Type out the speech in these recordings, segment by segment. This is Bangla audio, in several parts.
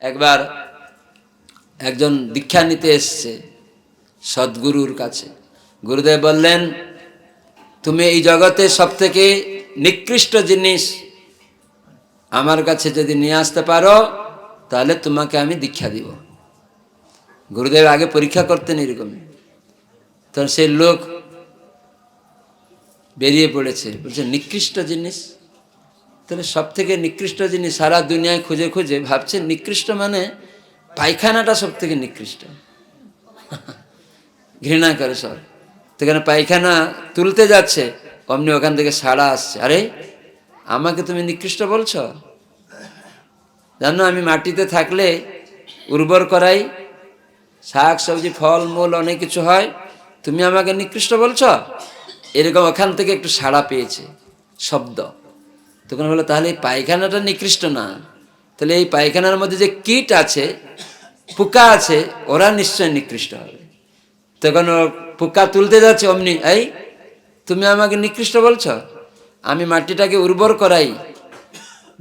একবার একজন দীক্ষা নিতে এসছে সদ্গুরুর কাছে। গুরুদেব বললেন, তুমি এই জগতে সব থেকে নিকৃষ্ট জিনিস আমার কাছে যদি নিয়ে আসতে পারো তাহলে তোমাকে আমি দীক্ষা দিব। গুরুদেব আগে পরীক্ষা করতেন এরকম। তখন সেই লোক বেরিয়ে পড়েছে, বলছে নিকৃষ্ট জিনিস, তাহলে সব থেকে নিকৃষ্ট জিনিস সারা দুনিয়ায় খুঁজে খুঁজে ভাবছে নিকৃষ্ট মানে পায়খানাটা সব থেকে নিকৃষ্ট। ঘৃণা করে সব। সেখানে পায়খানা তুলতে যাচ্ছে, অমনি ওখান থেকে সাড়া আসছে, আরে আমাকে তুমি নিকৃষ্ট বলছো? জানো আমি মাটিতে থাকলে উর্বর করাই, শাক সবজি ফল মূল অনেক কিছু হয়, তুমি আমাকে নিকৃষ্ট বলছো? এরকম ওখান থেকে একটু সাড়া পেয়েছে শব্দ। তখন বললো, তাহলে এই পায়খানাটা নিকৃষ্ট না, তাহলে এই পায়খানার মধ্যে যে কীট আছে, পোকা আছে, ওরা নিশ্চয় নিকৃষ্ট হবে। তখন ও পোকা তুলতে যাচ্ছে, অমনি এই তুমি আমাকে নিকৃষ্ট বলছো? আমি মাটিটাকে উর্বর করাই,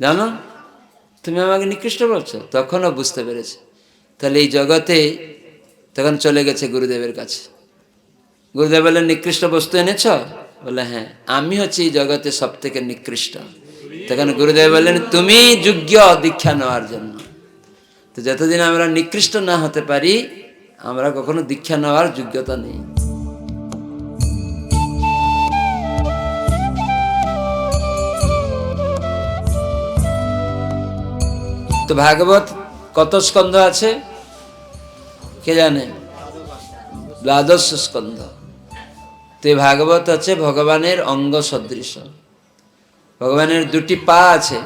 জানো তুমি আমাকে নিকৃষ্ট বলছো? তখনও বুঝতে পেরেছে। তাহলে এই জগতে তখন চলে গেছে গুরুদেবের কাছে। গুরুদেব বললেন, নিকৃষ্ট বস্তু এনেছ? বলে হ্যাঁ, আমি হচ্ছে এই জগতে সব থেকে নিকৃষ্ট। তখন গুরুদেব বললেন, তুমি যোগ্য দীক্ষা নেওয়ার জন্য। তো যতদিন আমরা নিকৃষ্ট না হতে পারি, আমরা কখনো দীক্ষা নেওয়ার যোগ্যতা নেই। তো ভাগবত কত স্কন্ধ আছে কে জানে? দ্বাদশ স্কন্ধ। তো এই ভাগবত হচ্ছে ভগবানের অঙ্গ সদৃশ। ভগবানের দুটি পা আছে।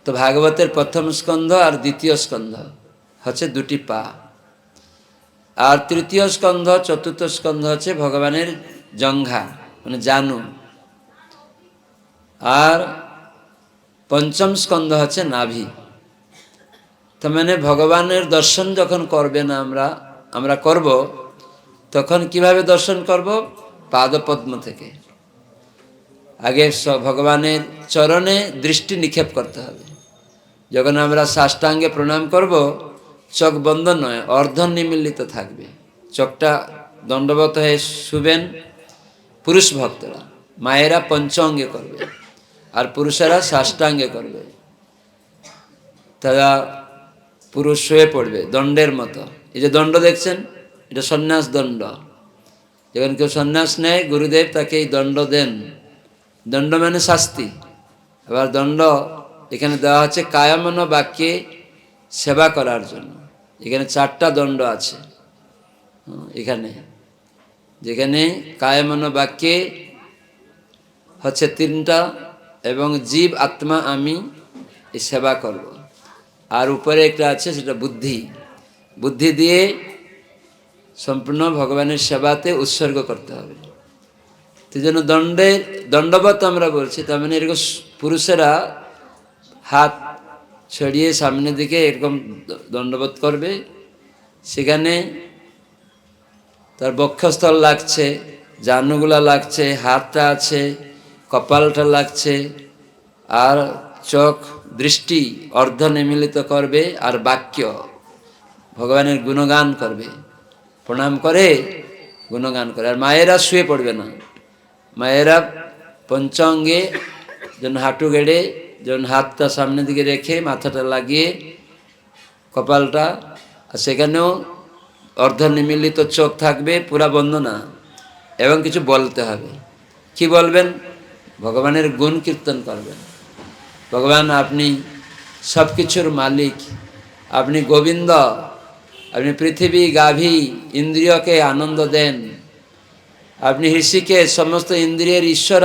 তো ভাগবতের প্রথম স্কন্ধ আর দ্বিতীয় স্কন্ধ হচ্ছে দুটি পা, আর তৃতীয় স্কন্ধ চতুর্থ স্কন্ধ হচ্ছে ভগবানের জঙ্ঘা মানে জানু, আর পঞ্চম স্কন্ধ হচ্ছে নাভি। তার মানে ভগবানের দর্শন যখন করবে না আমরা করব, তখন কিভাবে দর্শন করব? পাদপদ্ম থেকে। আগে ভগবানের চরণে দৃষ্টি নিক্ষেপ করতে হবে। যখন আমরা সাষ্টাঙ্গে প্রণাম করব, চোখ বন্ধ নয়, অর্ধ নিমিলিত থাকবে। চোখটা দণ্ডবত হয়ে শুবেন পুরুষ ভক্তরা, মায়েরা পঞ্চ অঙ্গে করবে, আর পুরুষেরা সাষ্টাঙ্গে করবে। তারা পুরুষ শুয়ে পড়বে দণ্ডের মতো। এই যে দণ্ড দেখছেন, এটা সন্ন্যাস দণ্ড। যখন কেউ সন্ন্যাস নেয়, গুরুদেব তাকে এই দণ্ড দেন। দণ্ড মানে শাস্তি। আবার দণ্ড এখানে দেওয়া হচ্ছে কায়মন বাক্যে সেবা করার জন্য। এখানে 4টা দণ্ড আছে এখানে, যেখানে কায়মন বাক্যে হচ্ছে 3টা, এবং জীব আত্মা আমি এই সেবা করব। আর উপরে একটা আছে, সেটা বুদ্ধি। বুদ্ধি দিয়ে সম্পূর্ণ ভগবানের সেবাতে উৎসর্গ করতে হবে। তো যেন দণ্ডবত আমরা বলছি, তার মানে এরকম পুরুষেরা হাত ছড়িয়ে সামনের দিকে এরকম দণ্ডবোধ করবে। সেখানে তার বক্ষস্থল লাগছে, জানুগুলা লাগছে, হাতটা আছে, কপালটা লাগছে, আর চোখ দৃষ্টি অর্ধ নিমিলিত করবে, আর বাক্য ভগবানের গুণগান করবে। প্রণাম করে গুণগান করে। আর মায়েরা শুয়ে পড়বে না, মায়েরা পঞ্চাঙ্গে যেন হাঁটু গেড়ে, যেন হাতটা সামনের দিকে রেখে মাথাটা লাগিয়ে কপালটা, আর সেখানেও অর্ধ নিমিলিত চোখ থাকবে, পুরা বন্ধ না। এবং কিছু বলতে হবে। কি বলবেন? ভগবানের গুণ কীর্তন করবেন। ভগবান আপনি সব কিছুর মালিক, আপনি গোবিন্দ, আপনি পৃথিবী গাভী ইন্দ্রিয়কে আনন্দ দেন, আপনি ঋষিকে সমস্ত ইন্দ্রিয়ের ঈশ্বর,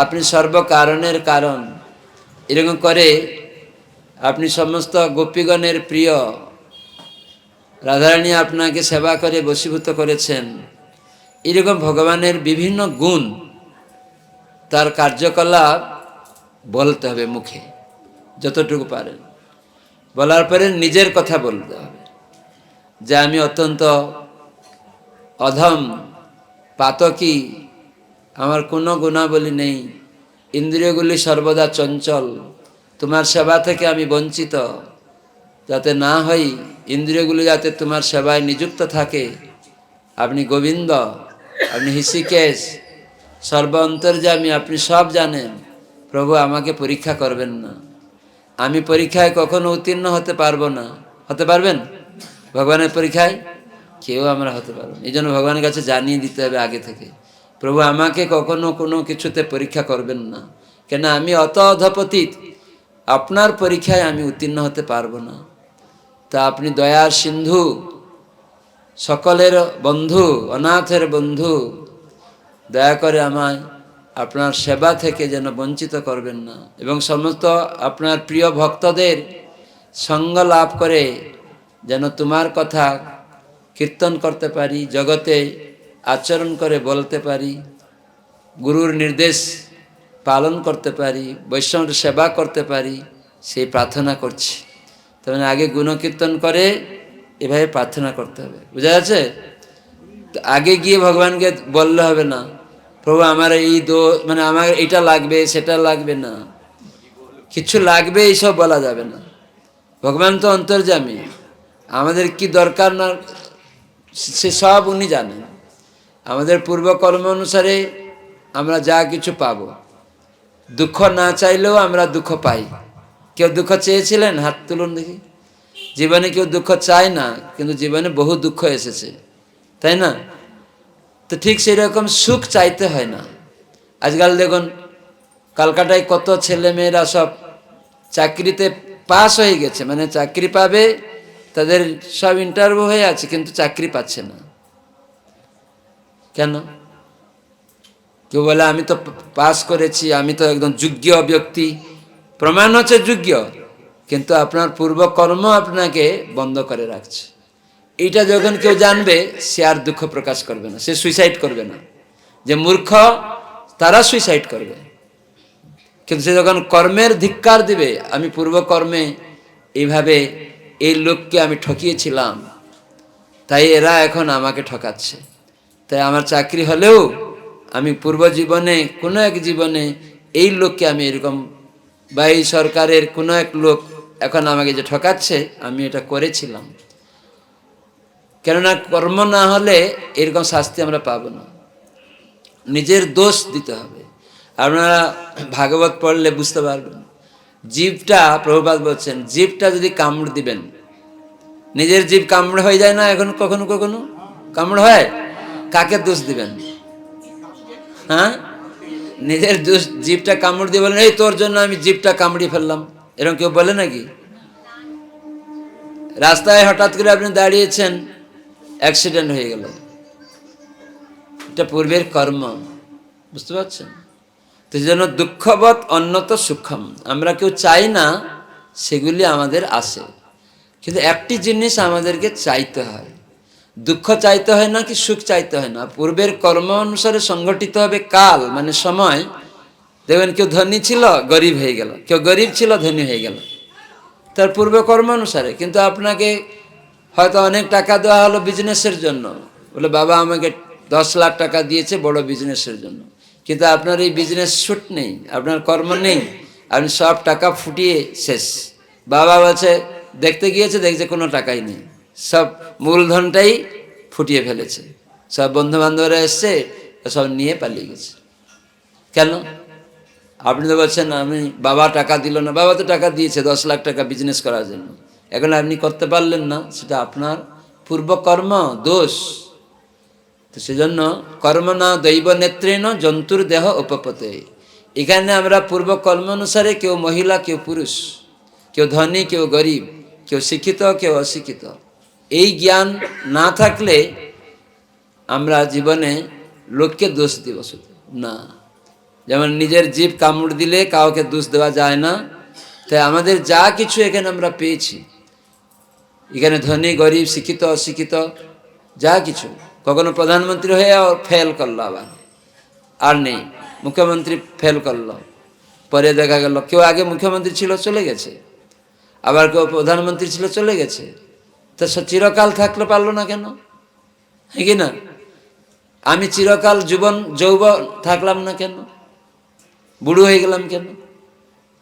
আপনি সর্বকারণের কারণ। এরকম করে আপনি সমস্ত গোপীগণের প্রিয়, রাধারানী আপনাকে সেবা করে বশীভূত করেছেন। এরকম ভগবানের বিভিন্ন গুণ, তার কার্যকলাপ বলতে হবে মুখে যতটুকু পারেন। বলার পরে নিজের কথা বলতে হবে, যে আমি অত্যন্ত অধম পাতকী, আমার কোনো গুণাবলী নেই, ইন্দ্রিয়গুলি সর্বদা চঞ্চল, তোমার সেবা থেকে আমি বঞ্চিত যাতে না হই, ইন্দ্রিয়গুলি যাতে তোমার সেবায় নিযুক্ত থাকে। আপনি গোবিন্দ, আপনি হৃষিকেশ, সর্ব অন্তর্যামী, আপনি সব জানেন। প্রভু আমাকে পরীক্ষা করবেন না, আমি পরীক্ষায় কখনো উত্তীর্ণ হতে পারবো না। হতে পারবেন ভগবানের পরীক্ষায়? কেউ আমরা হতে পারবো না। এই জন্য ভগবানের কাছে জানিয়ে দিতে হবে আগে থেকে, প্রভু আমাকে কখনো কোনো কিছুতে পরীক্ষা করবেন না, কেন আমি অত অধপতিত, আপনার পরীক্ষায় আমি উত্তীর্ণ হতে পারবো না। তা আপনি দয়ার সিন্ধু, সকলের বন্ধু, অনাথের বন্ধু, দয়া করে আমায় আপনার সেবা থেকে যেন বঞ্চিত করবেন না, এবং সমস্ত আপনার প্রিয় ভক্তদের সঙ্গ লাভ করে যেন তোমার কথা কীর্তন করতে পারি, জগতে আচরণ করে বলতে পারি, গুরুর নির্দেশ পালন করতে পারি, বৈষ্ণবের সেবা করতে পারি, সেই প্রার্থনা করছি। তার মানে আগে গুণকীর্তন করে এভাবে প্রার্থনা করতে হবে, বুঝা যাচ্ছে? আগে গিয়ে ভগবানকে বললে হবে না, প্রভু আমার এই মানে আমার এটা লাগবে সেটা লাগবে না, কিছু লাগবে এইসব বলা যাবে না। ভগবান তো অন্তর্যামী, আমাদের কি দরকার না সে সব উনি জানেন। আমাদের পূর্বকর্ম অনুসারে আমরা যা কিছু পাবো, দুঃখ না চাইলেও আমরা দুঃখ পাই। কেউ দুঃখ চেয়েছিলেন? হাত তুলুন দেখি। জীবনে কেউ দুঃখ চায় না, কিন্তু জীবনে বহু দুঃখ এসেছে, তাই না? তো ঠিক সেই রকম সুখ চাইতে হয় না। আজকাল দেখুন কলকাতায় কত ছেলে মেয়েরা সব চাকরিতে পাস হয়ে গেছে, মানে চাকরি পাবে, তাদের সব ইন্টারভিউ হয়ে আছে, কিন্তু চাকরি পাচ্ছে না। কেন? কেউ বলে আমি তো পাস করেছি, আমি তো একদম যোগ্য ব্যক্তি, প্রমাণ হচ্ছে যোগ্য, কিন্তু আপনার পূর্বকর্ম আপনাকে বন্ধ করে রাখছে। এইটা যখন কেউ জানবে, সে আর দুঃখ প্রকাশ করবে না, সে সুইসাইড করবে না। যে মূর্খ তারা সুইসাইড করবে, কিন্তু সে যখন কর্মের ধিক্কার দিবে, আমি পূর্বকর্মে এইভাবে এই লোককে আমি ঠকিয়েছিলাম, তাই এরা এখন আমাকে ঠকাচ্ছে, তাই আমার চাকরি হলেও আমি পূর্ব জীবনে কোনো এক জীবনে এই লোককে আমি এরকম, বা এই সরকারের কোনো এক লোক এখন আমাকে যে ঠকাচ্ছে, আমি এটা করেছিলাম। কেননা কর্ম না হলে এরকম শাস্তি আমরা পাবো না, নিজের দোষ দিতে হবে। আপনারা ভাগবত পড়লে বুঝতে পারবেন, জীবটা, প্রভুপাদ বলছেন, জীবটা যদি কামড় দিবেন, নিজের জীব কামড় হয়ে যায় না এখন, কখনো কখনো কামড় হয়, কাকে দোষ দিবেন? হ্যাঁ, নিজের দোষ। জীবটা কামড় দিয়ে বলেন এই তোর জন্য আমি জীবটা কামড়িয়ে ফেললাম, এরকম কেউ বলে নাকি? রাস্তায় হঠাৎ করে আপনি দাঁড়িয়েছেন, অ্যাক্সিডেন্ট হয়ে গেল, এটা পূর্বের কর্ম, বুঝতে পারছেন? তো যেন দুঃখবৎ অন্যত সুখম, আমরা কেউ চাই না সেগুলি আমাদের আসে, কিন্তু একটি জিনিস আমাদেরকে চাইতে হয়, দুঃখ চাইতে হয় না, কি সুখ চাইতে হয় না, পূর্বের কর্ম অনুসারে সংগঠিত হবে কাল, মানে সময়। দেখবেন কেউ ধনী ছিল গরিব হয়ে গেল, কেউ গরিব ছিল ধনী হয়ে গেল, তার পূর্ব কর্ম অনুসারে। কিন্তু আপনাকে হয়তো অনেক টাকা দেওয়া হলো বিজনেসের জন্য, বলে বাবা আমাকে 10 লাখ টাকা দিয়েছে বড় বিজনেসের জন্য, কিন্তু আপনার এই বিজনেস শুট নেই, আপনার কর্ম নেই, আপনি সব টাকা ফুটিয়ে শেষ। বাবা বলছে দেখতে গিয়েছে, দেখছে কোনো টাকাই নেই, সব মূলধনটাই ফুটিয়ে ফেলেছে, সব বন্ধু বান্ধবরা এসছে সব নিয়ে পালিয়ে গেছে। কেন? আপনি তো বলছেন আমি, বাবা টাকা দিল না, বাবা তো টাকা দিয়েছে 10 লাখ টাকা বিজনেস করার জন্য, এখন আপনি করতে পারলেন না, সেটা আপনার পূর্বকর্ম দোষ। তো সেজন্য কর্ম না দৈব নেত্রেণ জন্তুর দেহ উপপতে, এখানে আমরা পূর্বকর্ম অনুসারে কেউ মহিলা কেউ পুরুষ, কেউ ধনী কেউ গরিব, কেউ শিক্ষিত কেউ অশিক্ষিত, এই জ্ঞান না থাকলে আমরা জীবনে লোককে দোষ দিব শুধু না। যেমন নিজের জীব কামড় দিলে কাউকে দোষ দেওয়া যায় না, তাই আমাদের যা কিছু এখানে আমরা পেয়েছি, এখানে ধনী গরিব শিক্ষিত অশিক্ষিত যা কিছু, কখনো প্রধানমন্ত্রী হয়ে ফেল করলো, আবার আর নেই, মুখ্যমন্ত্রী ফেল করলো, পরে দেখা গেল কেউ আগে মুখ্যমন্ত্রী ছিল চলে গেছে, আবার কেউ প্রধানমন্ত্রী ছিল চলে গেছে, তা সে চিরকাল থাকলে পারলো না কেন? হ্যাঁ কি না? আমি চিরকাল যৌবন থাকলাম না কেন? বুড়ো হয়ে গেলাম কেন?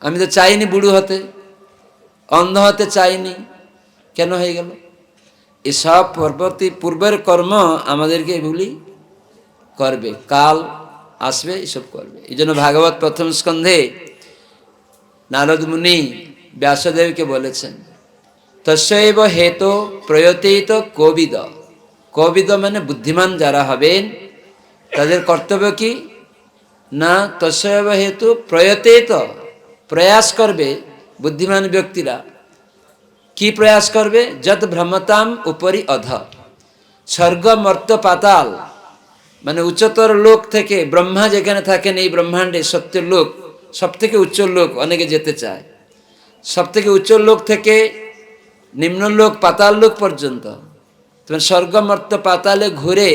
আমি তো চাইনি বুড়ো হতে, অন্ধ হতে চাইনি, কেন হয়ে গেল? এসব পূর্বের কর্ম আমাদেরকে এগুলি করবে, কাল আসবে, এসব করবে। এই জন্য ভাগবত প্রথম স্কন্ধে নারদ মুনি ব্যাসদেবকে বলেছেন, তস্যৈব হেতু প্রয়তিত কোবিদ। কোবিদ মানে বুদ্ধিমান যারা হবেন তাদের কর্তব্য কি না, তস্যৈব হেতু প্রয়তিত, প্রয়াস করবে বুদ্ধিমান ব্যক্তিরা। কি প্রয়াস করবে? যত ভ্রমতাম উপরি অধ, স্বর্গ মর্ত্য পাতাল মানে উচ্চতর লোক থেকে, ব্রহ্মা যেখানে থাকেন এই ব্রহ্মাণ্ডে সত্যের লোক, সব থেকে উচ্চ লোক অনেকে যেতে চায়, সব থেকে উচ্চ লোক থেকে নিম্ন লোক পাতাল লোক পর্যন্ত। তোমার স্বর্গ মর্ত্য পাতালে ঘুরে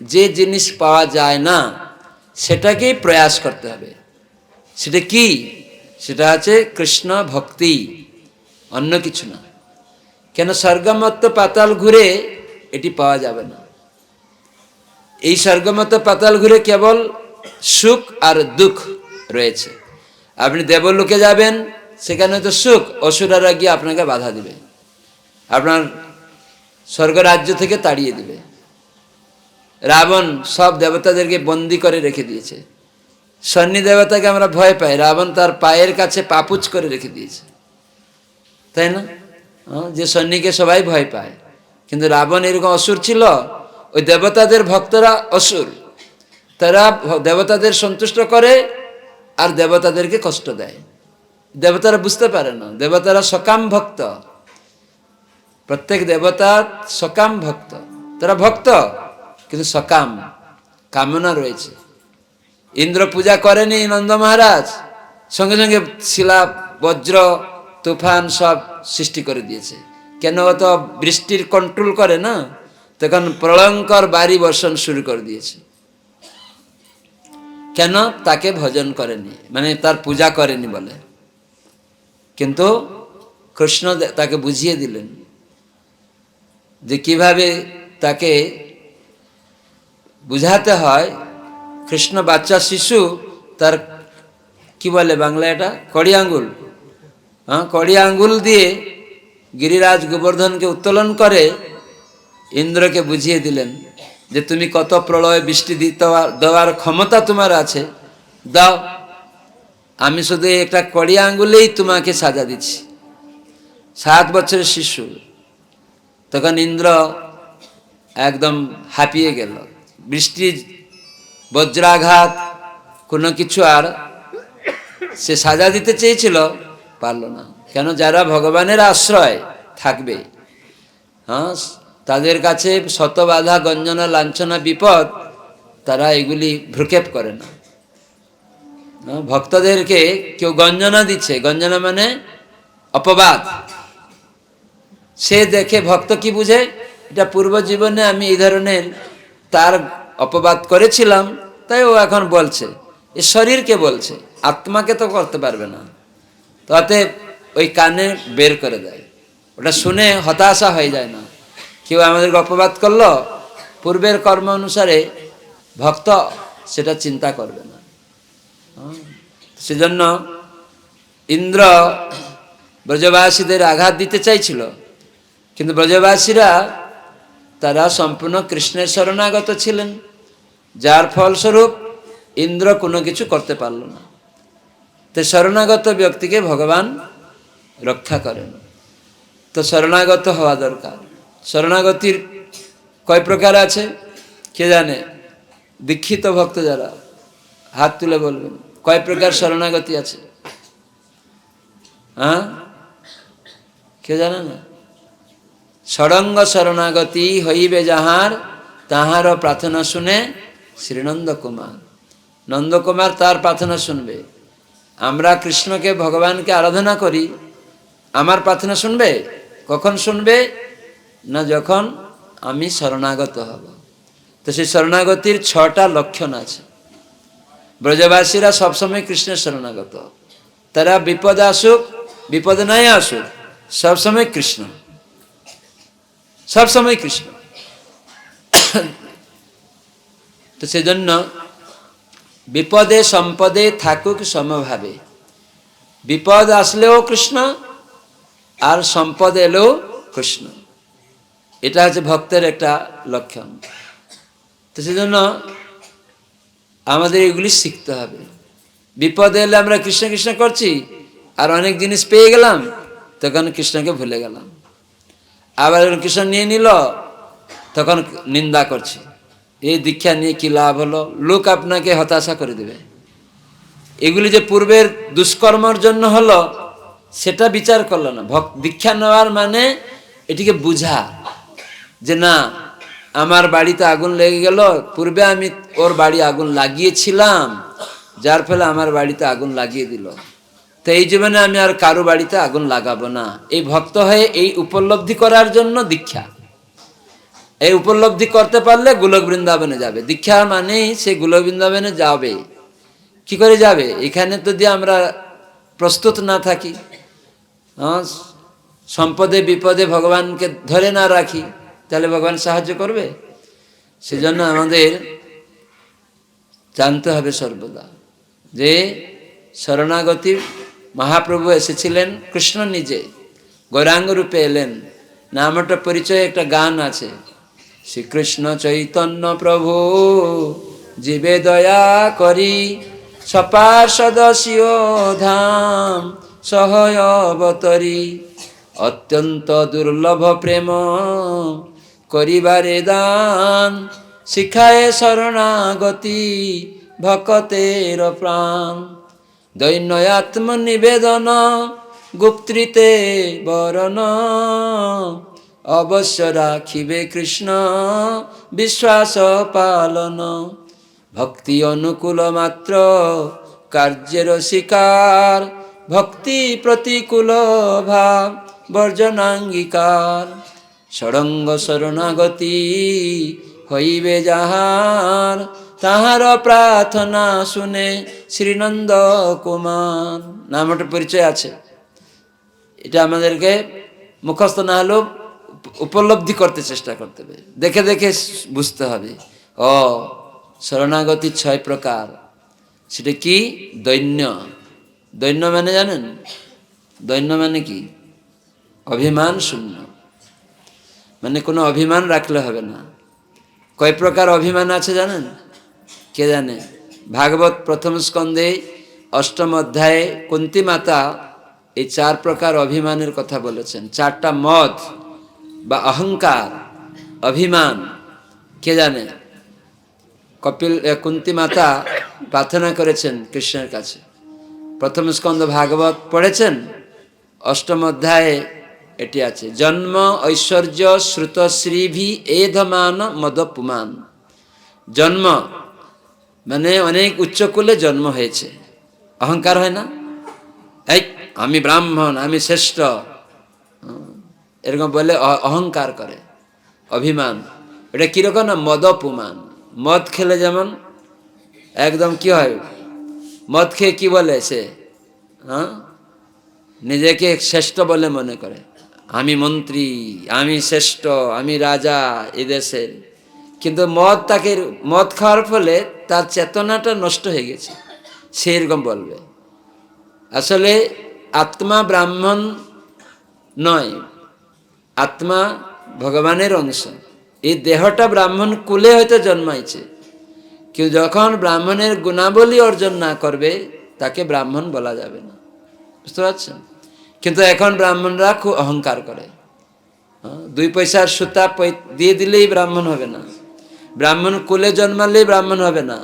যে জিনিস পাওয়া যায় না সেটাকেই প্রয়াস করতে হবে। সেটা কি? সেটা আছে কৃষ্ণ ভক্তি, অন্য কিছু না। কেন? স্বর্গমত্ত পাতাল ঘুরে এটি পাওয়া যাবে না। এই স্বর্গমত্ত পাতাল ঘুরে কেবল সুখ আর দুঃখ রয়েছে। আপনি দেবলোকে যাবেন, সেখানে তো সুখ, অসুররা গিয়ে আপনাকে বাধা দিবে, আপনার স্বর্গরাজ্য থেকে তাড়িয়ে দিবে। রাবণ সব দেবতাদেরকে বন্দি করে রেখে দিয়েছে। শনি দেবতাকে আমরা ভয় পাই, রাবণ তার পায়ের কাছে পাপুচ করে রেখে দিয়েছে, তাই না? যে শনিকে সবাই ভয় পায়, কিন্তু রাবণ এরকম অসুর ছিল। ওই দেবতাদের ভক্তরা অসুর, তারা দেবতাদের সন্তুষ্ট করে আর দেবতাদেরকে কষ্ট দেয়। দেবতারা বুঝতে পারে না, দেবতারা সকাম ভক্ত, প্রত্যেক দেবতা সকাম ভক্ত, তারা ভক্ত কিন্তু সকাম, কামনা রয়েছে। ইন্দ্র পূজা করেনি নন্দ মহারাজ, সঙ্গে সঙ্গে শিলা বজ্র তুফান সব সৃষ্টি করে দিয়েছে। কেন? ও তো বৃষ্টির কন্ট্রোল করে না, তখন প্রলয়ঙ্কর বাড়ি বর্ষণ শুরু করে দিয়েছে। কেন? তাকে ভজন করেনি, মানে তার পূজা করেনি বলে। কিন্তু কৃষ্ণ তাকে বুঝিয়ে দিলেন যে কিভাবে তাকে বুঝাতে হয়। কৃষ্ণ বাচ্চা শিশু, তার কি বলে বাংলা এটা, কড়ি আঙ্গুল, কড়ি আঙ্গুল দিয়ে গিরিরাজ গোবর্ধনকে উত্তোলন করে ইন্দ্রকে বুঝিয়ে দিলেন যে তুমি কত প্রলয় বৃষ্টি দেওয়ার ক্ষমতা তোমার আছে, দাও, আমি শুধু একটা কড়ি আঙ্গুলেই তোমাকে সাজা দিচ্ছি। 7 বছরের শিশু। তখন ইন্দ্র একদম হাঁপিয়ে গেল। বৃষ্টি বজ্রাঘাত কোনো কিছু আর সে সাজা দিতে চেয়েছিল, পারল না। কেন? যারা ভগবানের আশ্রয় থাকবে, তাদের কাছে শত বাধা গঞ্জনা লাঞ্ছনা বিপদ, তারা এগুলি ভ্রুক্ষেপ করে না। ভক্তদেরকে কেউ গঞ্জনা দিচ্ছে, গঞ্জনা মানে অপবাদ, সে দেখে ভক্ত কি বুঝে, এটা পূর্ব জীবনে আমি এই ধরনের তার অপবাদ করেছিলাম, তাই ও এখন বলছে। এ শরীরকে বলছে, আত্মাকে তো করতে পারবে না। তাতে ওই কানে বের করে দেয়, ওটা শুনে হতাশা হয়ে যায় না। কেউ আমাদেরকে অপবাদ করলো, পূর্বের কর্ম অনুসারে ভক্ত সেটা চিন্তা করবে না। সেজন্য ইন্দ্র ব্রজবাসীদের আঘাত দিতে চাইছিল, কিন্তু ব্রজবাসীরা তারা সম্পূর্ণ কৃষ্ণের শরণাগত ছিলেন, যার ফলস্বরূপ ইন্দ্র কোনো কিছু করতে পারল না। তো শরণাগত ব্যক্তিকে ভগবান রক্ষা করেন। তো শরণাগত হওয়া দরকার। শরণাগতির কয় প্রকার আছে কে জানে? দীক্ষিত ভক্ত যারা হাত তুলে বলবেন, কয় প্রকার শরণাগতি আছে? কে জানে না? ষড়ঙ্গ শরণাগতি হইবে যাহার, তাহার প্রার্থনা শুনে শ্রীনন্দ কুমার। নন্দকুমার তার প্রার্থনা শুনবে। আমরা কৃষ্ণকে ভগবানকে আরাধনা করি, আমার প্রার্থনা শুনবে? কখন শুনবে? না যখন আমি শরণাগত হব। তো সেই শরণাগতির 6টা লক্ষণ আছে। ব্রজবাসীরা সবসময় কৃষ্ণের শরণাগত, তারা বিপদে আসুক বিপদে নাই আসুক সবসময় কৃষ্ণ, সবসময় কৃষ্ণ। তো সেই জন্য বিপদে সম্পদে থাকুক সমভাবে, বিপদ আসলেও কৃষ্ণ, আর সম্পদ এলেও কৃষ্ণ। এটা হচ্ছে ভক্তের একটা লক্ষণ। তো সেজন্য আমাদের এগুলি শিখতে হবে। বিপদ এলে আমরা কৃষ্ণ কৃষ্ণ করছি, আর অনেক জিনিস পেয়ে গেলাম, তখন কৃষ্ণকে ভুলে গেলাম। আবার কৃষ্ণ নিয়ে নিল, তখন নিন্দা করছি। এই দীক্ষা নিয়ে কি লাভ হলো? লোক আপনাকে হতাশা করে দেবে। এগুলি যে পূর্বের দুষ্কর্মর জন্য হলো, সেটা বিচার করলো না। দীক্ষা নেওয়ার মানে এটিকে বুঝা, যে না, আমার বাড়িতে আগুন লেগে গেল, পূর্বে আমি ওর বাড়ি আগুন লাগিয়েছিলাম, যার ফলে আমার বাড়িতে আগুন লাগিয়ে দিল। তো এই জীবনে আমি আর কারো বাড়িতে আগুন লাগাবো না। এই ভক্ত হয়ে এই উপলব্ধি করার জন্য দীক্ষা। এই উপলব্ধি করতে পারলে গোলক বৃন্দাবনে যাবে। দীক্ষা মানেই সে গোলক বৃন্দাবনে যাবে। কি করে যাবে? এখানে যদি আমরা প্রস্তুত না থাকি, সম্পদে বিপদে ভগবানকে ধরে না রাখি, তাহলে ভগবান সাহায্য করবে? সেজন্য আমাদের জানতে হবে সর্বদা যে শরণাগতি মহাপ্রভু এসেছিলেন, কৃষ্ণ নিজে গৌরাঙ্গ রূপে এলেন। নামটা পরিচয় একটা গান আছে, শ্রীকৃষ্ণ চৈতন্য প্রভু জীবে দয়া করি, সপার্ষদ ধাম সহয় অবতরি, অত্যন্ত দুর্লভ প্রেম করিবারে দান, শিখায়ে শরণাগতি ভকতের প্রাণ, দৈন্য আত্মনিবেদন গুপ্তৃতে বরণ, অবশ্য রাখিবে কৃষ্ণ বিশ্বাস পালন, ভক্তি অনুকূল মাত্র কার্যের শিকার, ভক্তি প্রতিকূল ভাব বর্জনাঙ্গীকার, ষড়ঙ্গ শরণাগতি হইবে যাহার, তাহার প্রার্থনা শুনে শ্রীনন্দ কুমার। নামটা পরিচয় আছে, এটা আমাদেরকে মুখস্থ না হলেও উপলব্ধি করতে চেষ্টা করতে হবে, দেখে দেখে বুঝতে হবে। ও শরণাগতির 6 প্রকার। সেটা কি? দৈন্য। দৈন্য মানে জানেন? দৈন্য মানে কি? অভিমান শূন্য, মানে কোনো অভিমান রাখলে হবে না। কয় প্রকার অভিমান আছে জানেন? কে জানে? ভাগবত প্রথম স্কন্ধে 8ম অধ্যায়ে কুন্তী মাতা এই 4 প্রকার অভিমানের কথা বলেছেন। 4টা মদ বা অহংকার, অভিমান। কে জানে? কুন্তী মাতা প্রার্থনা করেছেন কৃষ্ণের কাছে। প্রথম স্কন্ধ ভাগবত পড়েছেন? 8ম অধ্যায়ে এটি আছে, জন্ম ঐশ্বর্য শ্রুতশ্রীভি এধমান মদপুমান। জন্ম মানে অনেক উচ্চকুলে জন্ম হয়েছে, অহংকার হয় না? এই আমি ব্রাহ্মণ, আমি শ্রেষ্ঠ, এরকম বলে অহংকার করে, অভিমান। এটা কিরকম না? মদপুমান। মদ খেলে যেমন একদম কি হয়, মদ খেয়ে কি বলে সে? নিজেকে শ্রেষ্ঠ বলে মনে করে, আমি মন্ত্রী, আমি শ্রেষ্ঠ, আমি রাজা এই দেশের। কিন্তু মদ খাওয়ার ফলে তার চেতনাটা নষ্ট হয়ে গেছে, সে এরকম বলবে। আসলে আত্মা ব্রাহ্মণ নয়, আত্মা ভগবানের অংশ। এই দেহটা ব্রাহ্মণ কুলে হয়তো জন্মাইছে, কিন্তু যখন ব্রাহ্মণের গুণাবলী অর্জন না করবে, তাকে ব্রাহ্মণ বলা যাবে না। বুঝতে পারছেন? কিন্তু এখন ব্রাহ্মণরা খুব অহংকার করে। 2 পয়সার সুতা দিয়ে দিলেই ব্রাহ্মণ হবে না, ব্রাহ্মণ কুলে জন্মালেই ব্রাহ্মণ হবে না।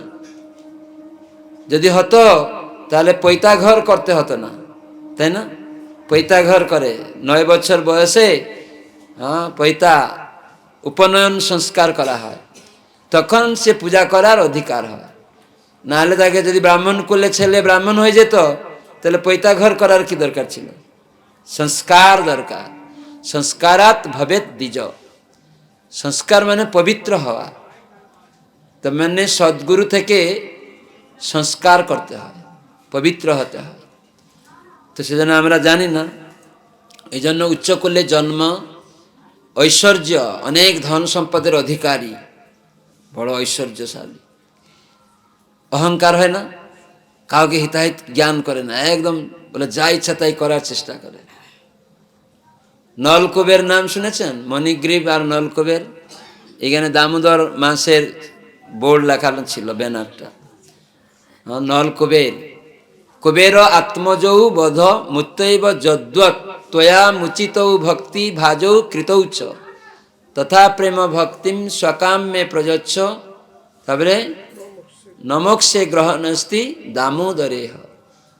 যদি হতো তাহলে পৈতা ঘর করতে হতো না, তাই না? পৈতা ঘর করে 9 বছর বয়সে পৈতা উপনয়ন সংস্কার করা হয়, তখন সে পূজা করার অধিকার হয়। নাহলে তাকে যদি ব্রাহ্মণ কুলে ছেলে ব্রাহ্মণ হয়ে যেত, তাহলে পৈতা ঘর করার কি দরকার ছিল? সংস্কার দরকার। সংস্কারাত ভবেত দ্বিজ। সংস্কার মানে পবিত্র হওয়া। তো মানে সদ্গুরু থেকে সংস্কার করতে হয়, পবিত্র হতে হয়। তো সেজন্য আমরা জানি না, এই জন্য উচ্চকুলে জন্ম, ঐশ্বর্য, অনেক ধন সম্পদের অধিকারী, বড় ঐশ্বর্যশালী, অহংকার হয় না? কাউকে হিতাহিত জ্ঞান করে না, একদম বলে যা ইচ্ছা তাই করার চেষ্টা করে। নলকূপের নাম শুনেছেন? মণিগ্রীব আর নলকূপের, এখানে দামোদর মাসের বোর্ড লেখানো ছিল, ব্যানারটা। নলকূপের কুবের আত্মজৌ বধ মুত্তৈব যদ্বৎ ত্বয়া মুচিতৌ ভক্তি ভাজৌ কৃতৌ চ তথা প্রেম ভক্তিম স্বকাম্যে প্রযচ্ছ। তারপরে নমোক্ষে গ্রহণস্তি দামোদরেহ।